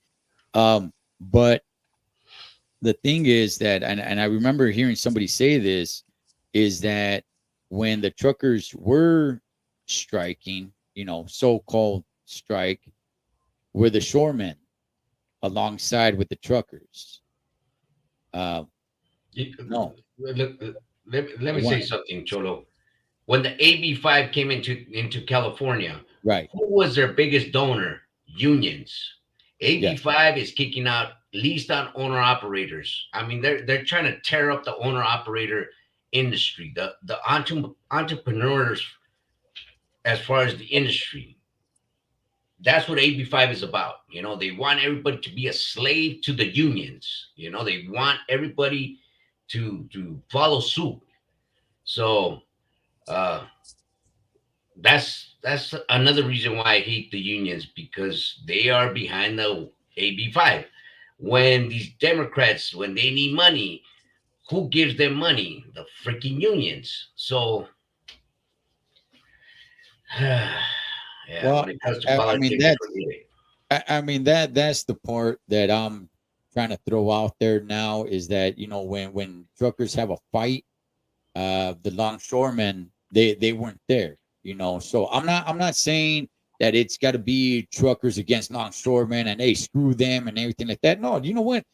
But the thing is that, and I remember hearing somebody say this, is that when the truckers were striking, so-called strike, were the shoremen alongside with the truckers. Uh, no, Look, let me say what? something, Cholo. When the AB5 came into California, Right. who was their biggest donor? Unions. Yes. AB5 is kicking out leased on owner operators. I mean, they're trying to tear up the owner operator industry, the entrepreneurs as far as the industry. That's what AB5 is about. They want everybody to be a slave to the unions. They want everybody to follow suit. So uh, that's another reason why I hate the unions, because they are behind the AB5. When these Democrats, when they need money, who gives them money? The freaking unions. So yeah, Well, when it comes to I mean politics, that's forget it. I mean that's the part that I'm trying to throw out there now is that when truckers have a fight, the longshoremen they weren't there, so I'm not saying that it's got to be truckers against longshoremen and hey, screw them and everything like that. No, you know what,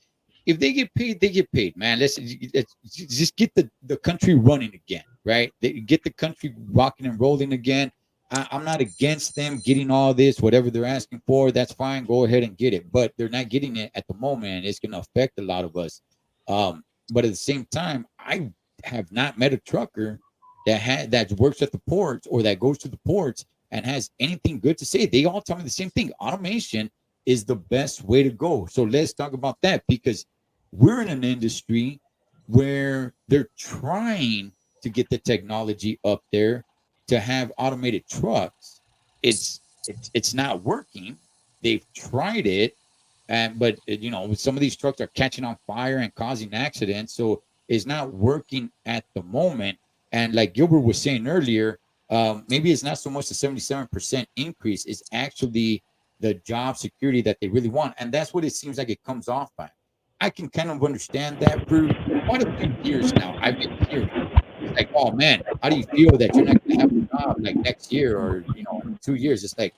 if they get paid, they get paid, man. Let's just get the country running again, right? Get the country rocking and rolling again. I'm not against them getting all this, whatever they're asking for. That's fine. Go ahead and get it. But they're not getting it at the moment. It's going to affect a lot of us. But at the same time, I have not met a trucker that works at the ports or that goes to the ports and has anything good to say. They all tell me the same thing. Automation is the best way to go. So let's talk about that because we're in an industry where they're trying to get the technology up there to have automated trucks. It's not working. They've tried it, and but some of these trucks are catching on fire and causing accidents, so it's not working at the moment. And like Gilbert was saying earlier, maybe it's not so much the 77% increase; it's actually the job security that they really want, and that's what it seems like it comes off by. I can kind of understand that for quite a few years now. I've been hearing it's like, oh man, how do you feel that you're not going to have a job like next year or in 2 years? It's like,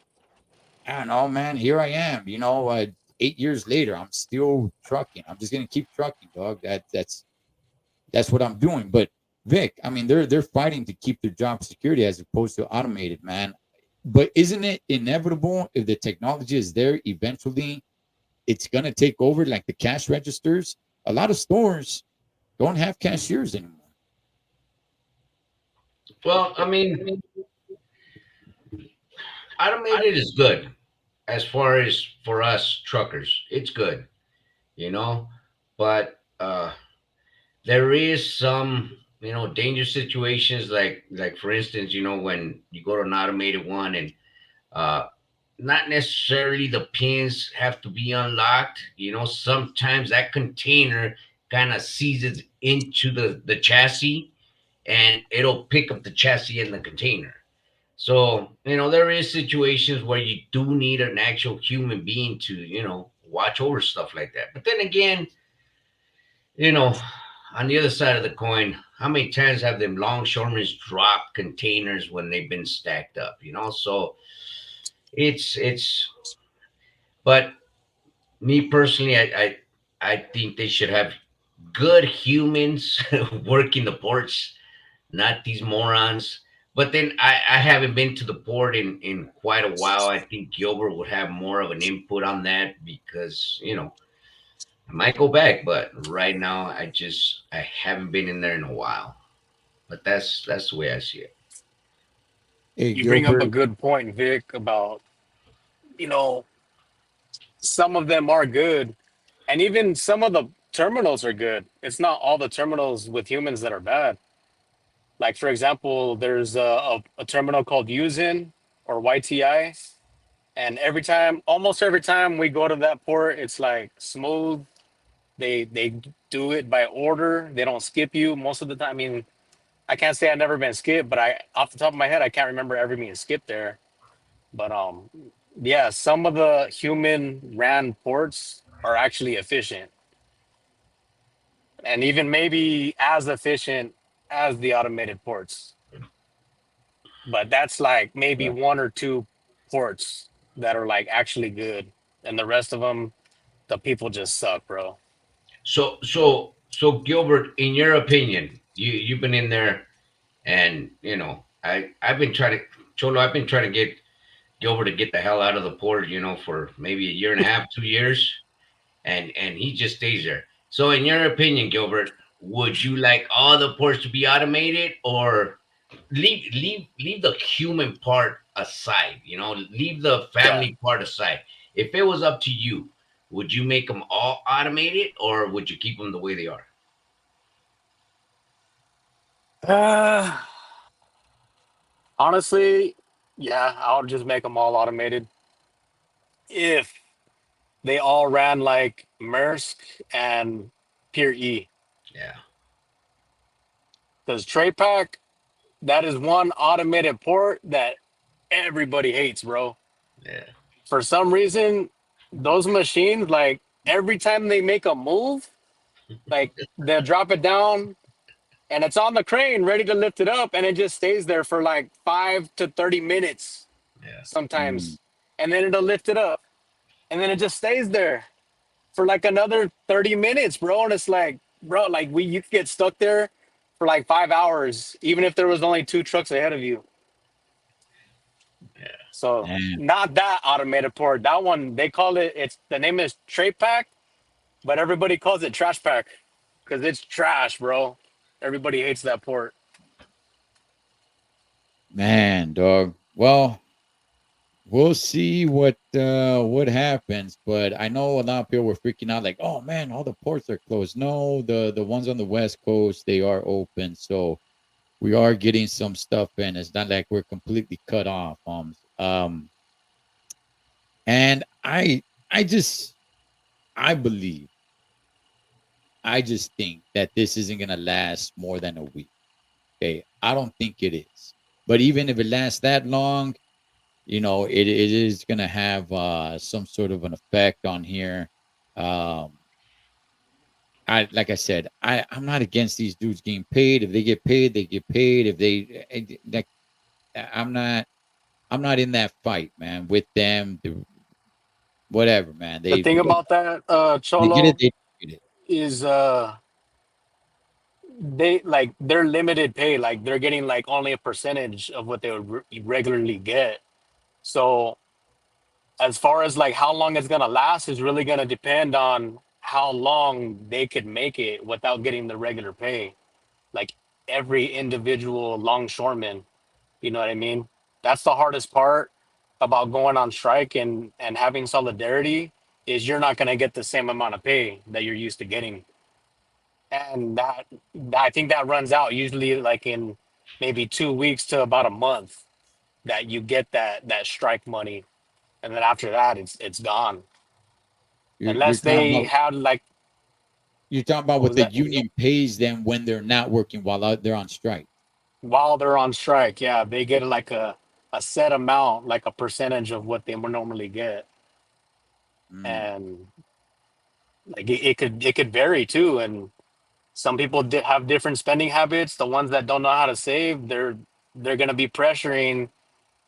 I don't know, man. Here I am. 8 years later, I'm still trucking. I'm just gonna keep trucking, dog. That's what I'm doing. But Vic, I mean, they're fighting to keep their job security as opposed to automated, man. But isn't it inevitable if the technology is there eventually? It's gonna take over like the cash registers. A lot of stores don't have cashiers anymore. Well, I mean, automated is good as far as for us truckers. It's good, you know, but there is some dangerous situations like for instance, when you go to an automated one and uh, not necessarily the pins have to be unlocked. Sometimes that container kind of seizes into the chassis and it'll pick up the chassis in the container. So, there is situations where you do need an actual human being to, watch over stuff like that. But then again, you know, on the other side of the coin, how many times have them longshoremen dropped containers when they've been stacked up, So it's but me personally, I think they should have good humans working the ports, not these morons. But then I haven't been to the port in quite a while. I think Gilbert would have more of an input on that because, I might go back, but right now I haven't been in there in a while. But that's the way I see it. Hey, You bring up a Gilbert. good point, Vic, about, you know, some of them are good, and even some of the terminals are good. It's not all the terminals with humans that are bad. Like, for example, there's a terminal called Usin or YTI, and almost every time we go to that port, it's like smooth. They do it by order. They don't skip you most of the time. I mean, I can't say I've never been skipped, but I, off the top of my head, I can't remember ever being skipped there. But yeah, some of the human ran ports are actually efficient, and even maybe as efficient as the automated ports. But that's like maybe Yeah. one or two ports that are like actually good, and the rest of them, the people just suck, bro. So Gilbert, in your opinion, you've been in there, and I've been trying to Cholo. I've been trying to get Gilbert to get the hell out of the port, for maybe a year and a half, 2 years, and he just stays there. So, in your opinion, Gilbert, would you like all the ports to be automated, or leave the human part aside? Leave the Yeah. family part aside. If it was up to you, would you make them all automated, or would you keep them the way they are? Uh, honestly, yeah, I'll just make them all automated if they all ran like Maersk and Pier E. Yeah, Because Trade Pack, that is one automated port that everybody hates, bro. yeah, For some reason, those machines, like every time they make a move, like they'll drop it down and it's on the crane ready to lift it up and it just stays there for like 5 to 30 minutes yeah. Mm. sometimes. And then it'll lift it up and then it just stays there for like another 30 minutes, bro. And it's like, bro, like you could get stuck there for like 5 hours, even if there was only two trucks ahead of you. So Man, not that automated port. That one they call it. It's the name is Tray Pack, but everybody calls it Trash Pack because it's trash, bro. Everybody hates that port. man, dog. Well, we'll see what happens, but I know a lot of people were freaking out, like, "Oh man, all the ports are closed." No, the ones on the West Coast they are open, so we are getting some stuff in. It's not like we're completely cut off. And I just I believe I just think that this isn't gonna last more than a week. Okay, I don't think it is. But even if it lasts that long, it is going to have some sort of an effect on here. um I like I said, I'm not against these dudes getting paid. If they get paid, they get paid. If like, I'm not in that fight, man, with them. Whatever, man, The thing about that, they get it, Cholo, they get it. is they're limited pay. Like they're getting like only a percentage of what they would regularly get. So as far as like how long it's gonna last is really gonna depend on how long they could make it without getting the regular pay. Like every individual longshoreman, you know what I mean? That's the hardest part about going on strike and having solidarity is you're not gonna get the same amount of pay that you're used to getting. And I think that runs out usually like in maybe 2 weeks to about a month that you get that strike money, and then after that it's gone You're unless talking they about had like what what was the that union pays them when they're not working while they're on strike. while they're on strike. Yeah, they get like a set amount, like a percentage of what they would normally get, Mm. and like it could vary too. And some people have different spending habits. The ones that don't know how to save, they're gonna be pressuring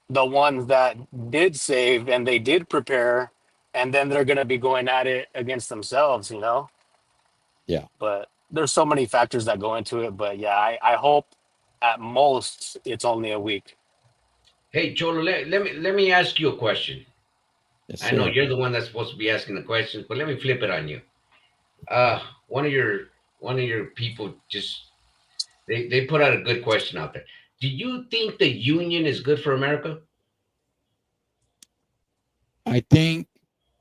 the ones that did save and they did prepare, and then they're gonna be going at it against themselves, you know. Yeah. But there's so many factors that go into it, but yeah, I hope at most it's only a week. Hey, Cholo, let me ask you a question. Yes, I know sir. you're the one that's supposed to be asking the questions, but let me flip it on you. Uh, one of your people just they put out a good question out there. Do you think the union is good for America? I think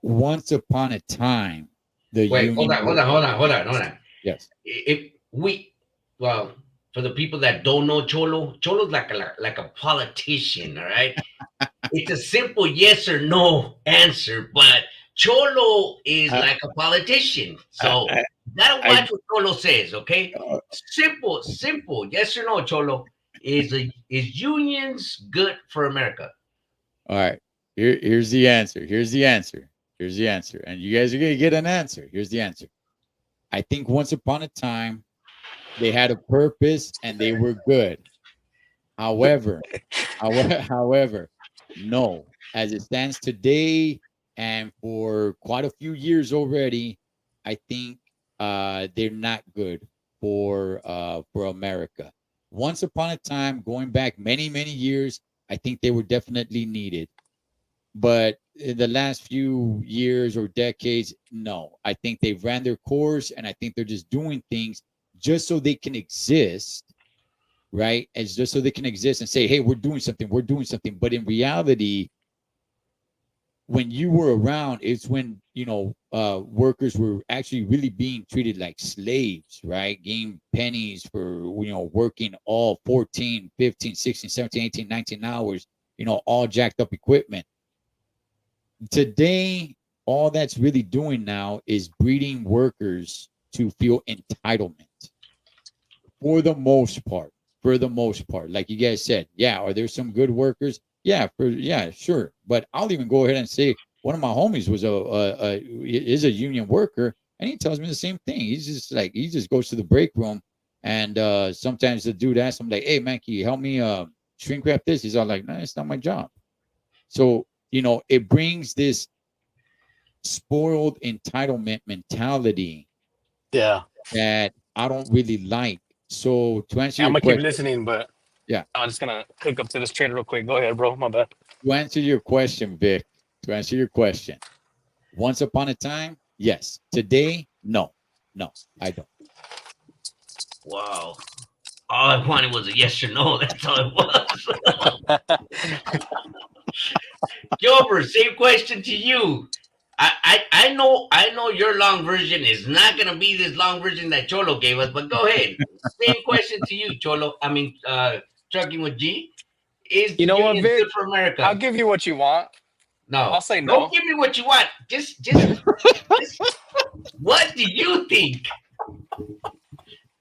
once upon a time, the Wait, hold union on, hold was, on, hold on, hold on, hold on. yes. If we, well, for the people that don't know Cholo's like a politician, all right? It's a simple yes or no answer, but Cholo is I, like a politician. So I, you gotta I, watch what Cholo says, okay? all Simple, simple, yes or no, Cholo. Is unions good for America? right. Here's the answer. Here's the answer. Here's the answer. And you guys are going to get an answer. Here's the answer. I think once upon a time, they had a purpose and they were good. However, however, no. As it stands today, and for quite a few years already, I think they're not good for America. Once upon a time, going back many many years, I think they were definitely needed. But in the last few years or decades, no. I think they've ran their course, and I think they're just doing things just so they can exist, right? It's just so they can exist and say, hey, we're doing something. But in reality, when you were around, it's when, workers were actually really being treated like slaves, right? Getting pennies for, working all 14, 15, 16, 17, 18, 19 hours, all jacked up equipment. Today, all that's really doing now is breeding workers to feel entitlement for the most part. For the most part, like you guys said, yeah, are there some good workers? Yeah, sure. But I'll even go ahead and say one of my homies was is a union worker, and he tells me the same thing. He's just like he just goes to the break room, and sometimes the dude asks him like, "Hey man, can you help me shrink wrap this?" He's all like, "No, it's not my job." So it brings this spoiled entitlement mentality Yeah, that I don't really like. So to answer I'm your gonna keep question, listening, but yeah, I'm just gonna hook up to this trader real quick. Go ahead, bro. My bad. to answer your question, Vic, to answer your question, once upon a time, yes. Today, no, no, I don't. Wow. All I wanted was a yes or no. That's all it was. Gilbert, same question to you. I know your long version is not gonna be this long version that Cholo gave us, but go ahead. Same question to you, Cholo. I mean, trucking with G. Is You the know what, union Vic? good for I'll America? give you what you want. I'll No. say Don't no. give me what you want. Just what do you think?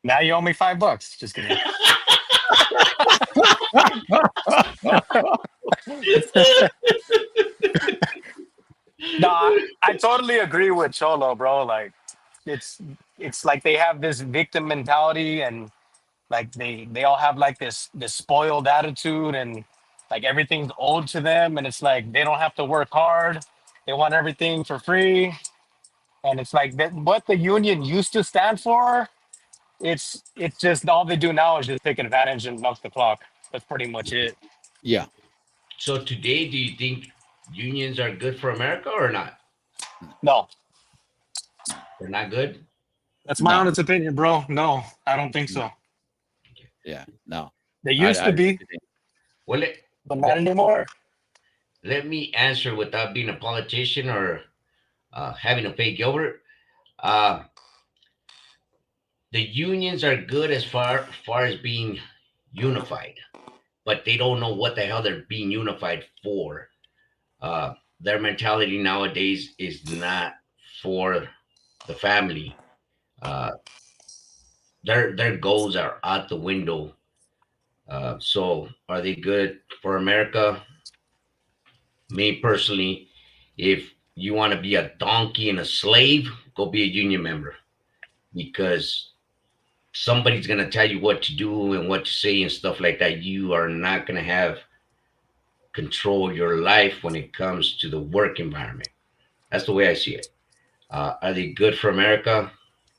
Now you owe me $5. Just kidding. No, I totally agree with Cholo, bro. Like it's it's like they have this victim mentality, and like they all have like this spoiled attitude, and like everything's owed to them, and it's like they don't have to work hard. They want everything for free, and it's like that what the union used to stand for. It's just all they do now is just take advantage and milk the clock. That's pretty much it. Yeah, So today, do you think unions are good for America or not? No, no, They're not good. that's my no, honest opinion, bro. No, I don't think no, so. yeah, no. They I, used I to really be, didn't. Well, but not let, anymore. let me answer without being a politician or having to pay Gilbert. Uh, the unions are good as far as being unified, but they don't know what the hell they're being unified for. Their mentality nowadays is not for the family. Uh, their goals are out the window. So, are they good for America? Me personally, if you want to be a donkey and a slave, go be a union member because somebody's going to tell you what to do and what to say and stuff like that. You are not going to have control your life when it comes to the work environment. That's the way I see it. Are they good for America?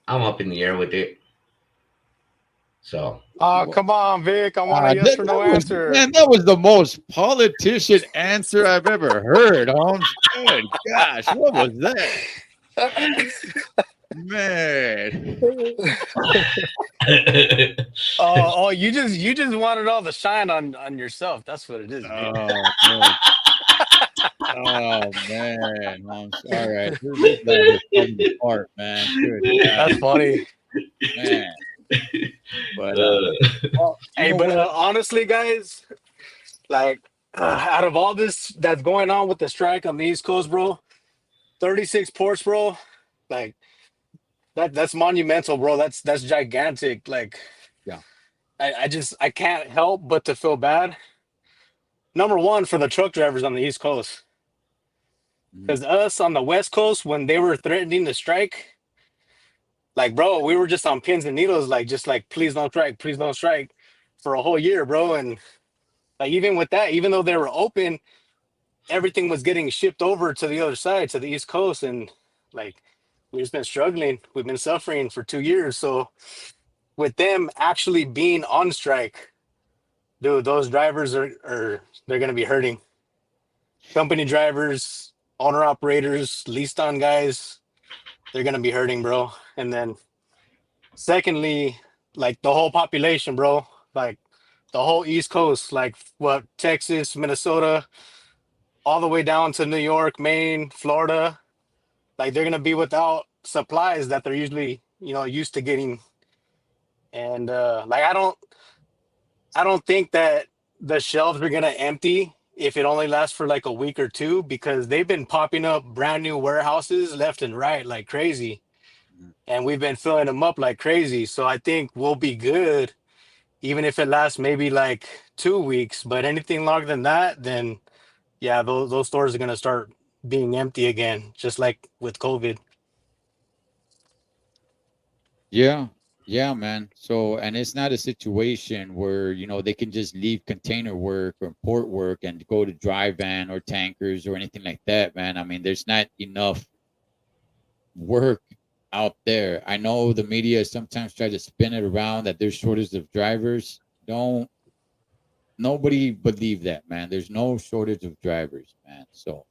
I'm up in the air with it. So Oh, come on, Vic. I want a yes or no answer. That was the most politician answer I've ever heard, Holmes. Good gosh, what was that? Man. Oh, you just wanted all the shine on yourself. That's what it is, Vic. Oh, man. Oh, man. Holmes. All right. This guy is falling apart, man. Good That's God, funny. man. But, well, you Hey, know but what? honestly, guys, like out of all this that's going on with the strike on the East Coast, bro, 36 ports, bro, like that's monumental, bro. That's gigantic. Like Yeah. I can't help but to feel bad. Number one for the truck drivers on the East Coast. Mhm. Because us on the West Coast, when they were threatening to strike, like, bro, we were just on pins and needles, like, just like, please don't strike for a whole year, bro. And like, even with that, even though they were open, everything was getting shipped over to the other side, to the East Coast. And like, we've just been struggling. We've been suffering for 2 years. So with them actually being on strike, dude, those drivers are they're going to be hurting. Company drivers, owner operators, leased on guys, they're going to be hurting, bro. And then secondly, like the whole population, bro, like the whole East Coast, like what, Texas, Minnesota, all the way down to New York, Maine, Florida, like they're gonna be without supplies that they're usually, used to getting. And like I don't think that the shelves are gonna empty if it only lasts for like a week or two, because they've been popping up brand new warehouses left and right like crazy. Mhm. And we've been filling them up like crazy. So I think we'll be good even if it lasts maybe like 2 weeks. But anything longer than that, then yeah, those stores are gonna start being empty again, just like with COVID. Yeah. Yeah, man. So, and it's not a situation where, they can just leave container work or port work and go to dry van or tankers or anything like that, man. I mean, there's not enough work out there. I know the media sometimes try to spin it around that there's shortage of drivers. Don't nobody believe that, man. There's no shortage of drivers, man. So,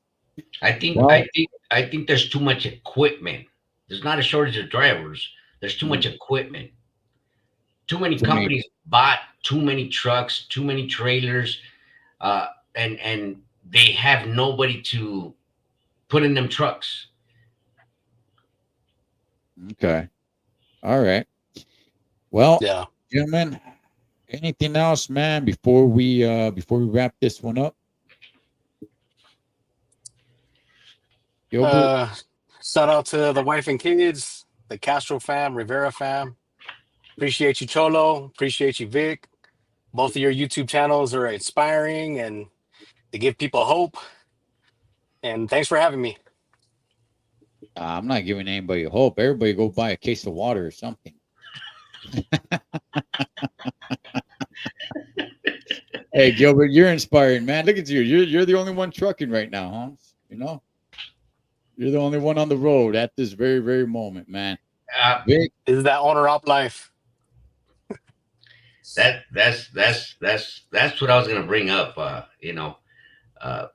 I think well, I think I think there's too much equipment. There's not a shortage of drivers. There's too mm, much equipment. Too many what you mean? companies bought too many trucks, too many trailers, and they have nobody to put in them trucks. Okay. All right. Well, Yeah. gentlemen, anything else, man, before we wrap this one up? Gilbert? Uh, Shout out to the wife and kids, the Castro fam, Rivera fam. Appreciate you, Cholo. Appreciate you, Vic. Both of your YouTube channels are inspiring and they give people hope. And thanks for having me. I'm not giving anybody hope. Everybody go buy a case of water or something. Hey, Gilbert, you're inspiring, man. Look at you. You're the only one trucking right now, Hans. You're the only one on the road at this very, very moment, man. Uh, Vic, This is that owner op life. that's what I was gonna bring up. Uh,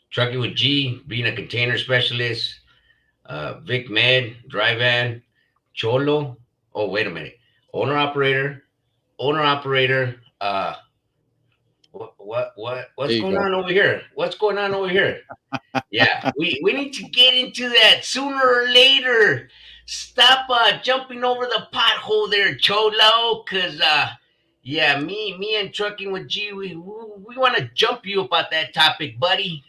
trucking with G, being a container specialist, Vic Med, dry van, Cholo. Oh, wait a minute. Owner operator, owner operator. there What's you going go. on over here? What's going on over here? Yeah, we need to get into that sooner or later. Stop jumping over the pothole there, Cholo, cause yeah, me and trucking with G, we want to jump you about that topic, buddy.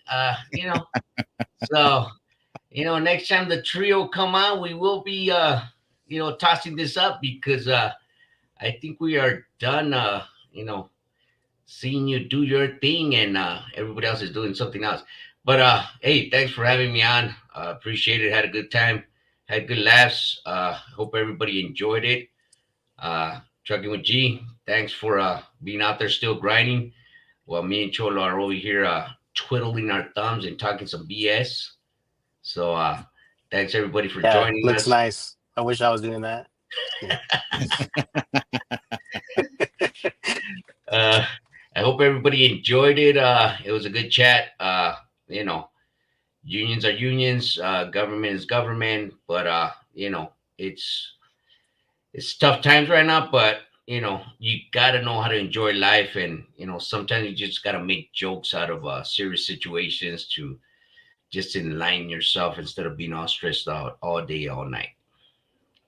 So next time the trio come on, we will be tossing this up because I think we are done. Seeing you do your thing and everybody else is doing something else. But hey, thanks for having me on. Appreciate it. Had a good time. Had good laughs. Hope everybody enjoyed it. Trucking with G. Thanks for being out there still grinding. While me and Cholo are over here twiddling our thumbs and talking some BS. So thanks everybody for Yeah, joining looks us. nice. I wish I was doing that. Yeah. hope everybody enjoyed it. It was a good chat. You know, unions are unions, government is government, but you know, it's tough times right now, but you know, you gotta know how to enjoy life, and you know, sometimes you just gotta make jokes out of serious situations to just enlighten yourself instead of being all stressed out all day, all night.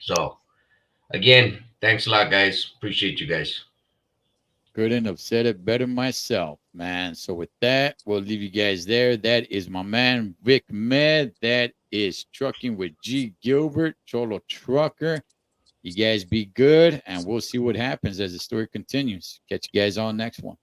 So again, thanks a lot, guys. Appreciate you guys. Couldn't have said it better myself, man. So with that, we'll leave you guys there. That is my man Vic Med. That is trucking with G Gilbert, Cholo Trucker. You guys be good, and we'll see what happens as the story continues. Catch you guys on next one.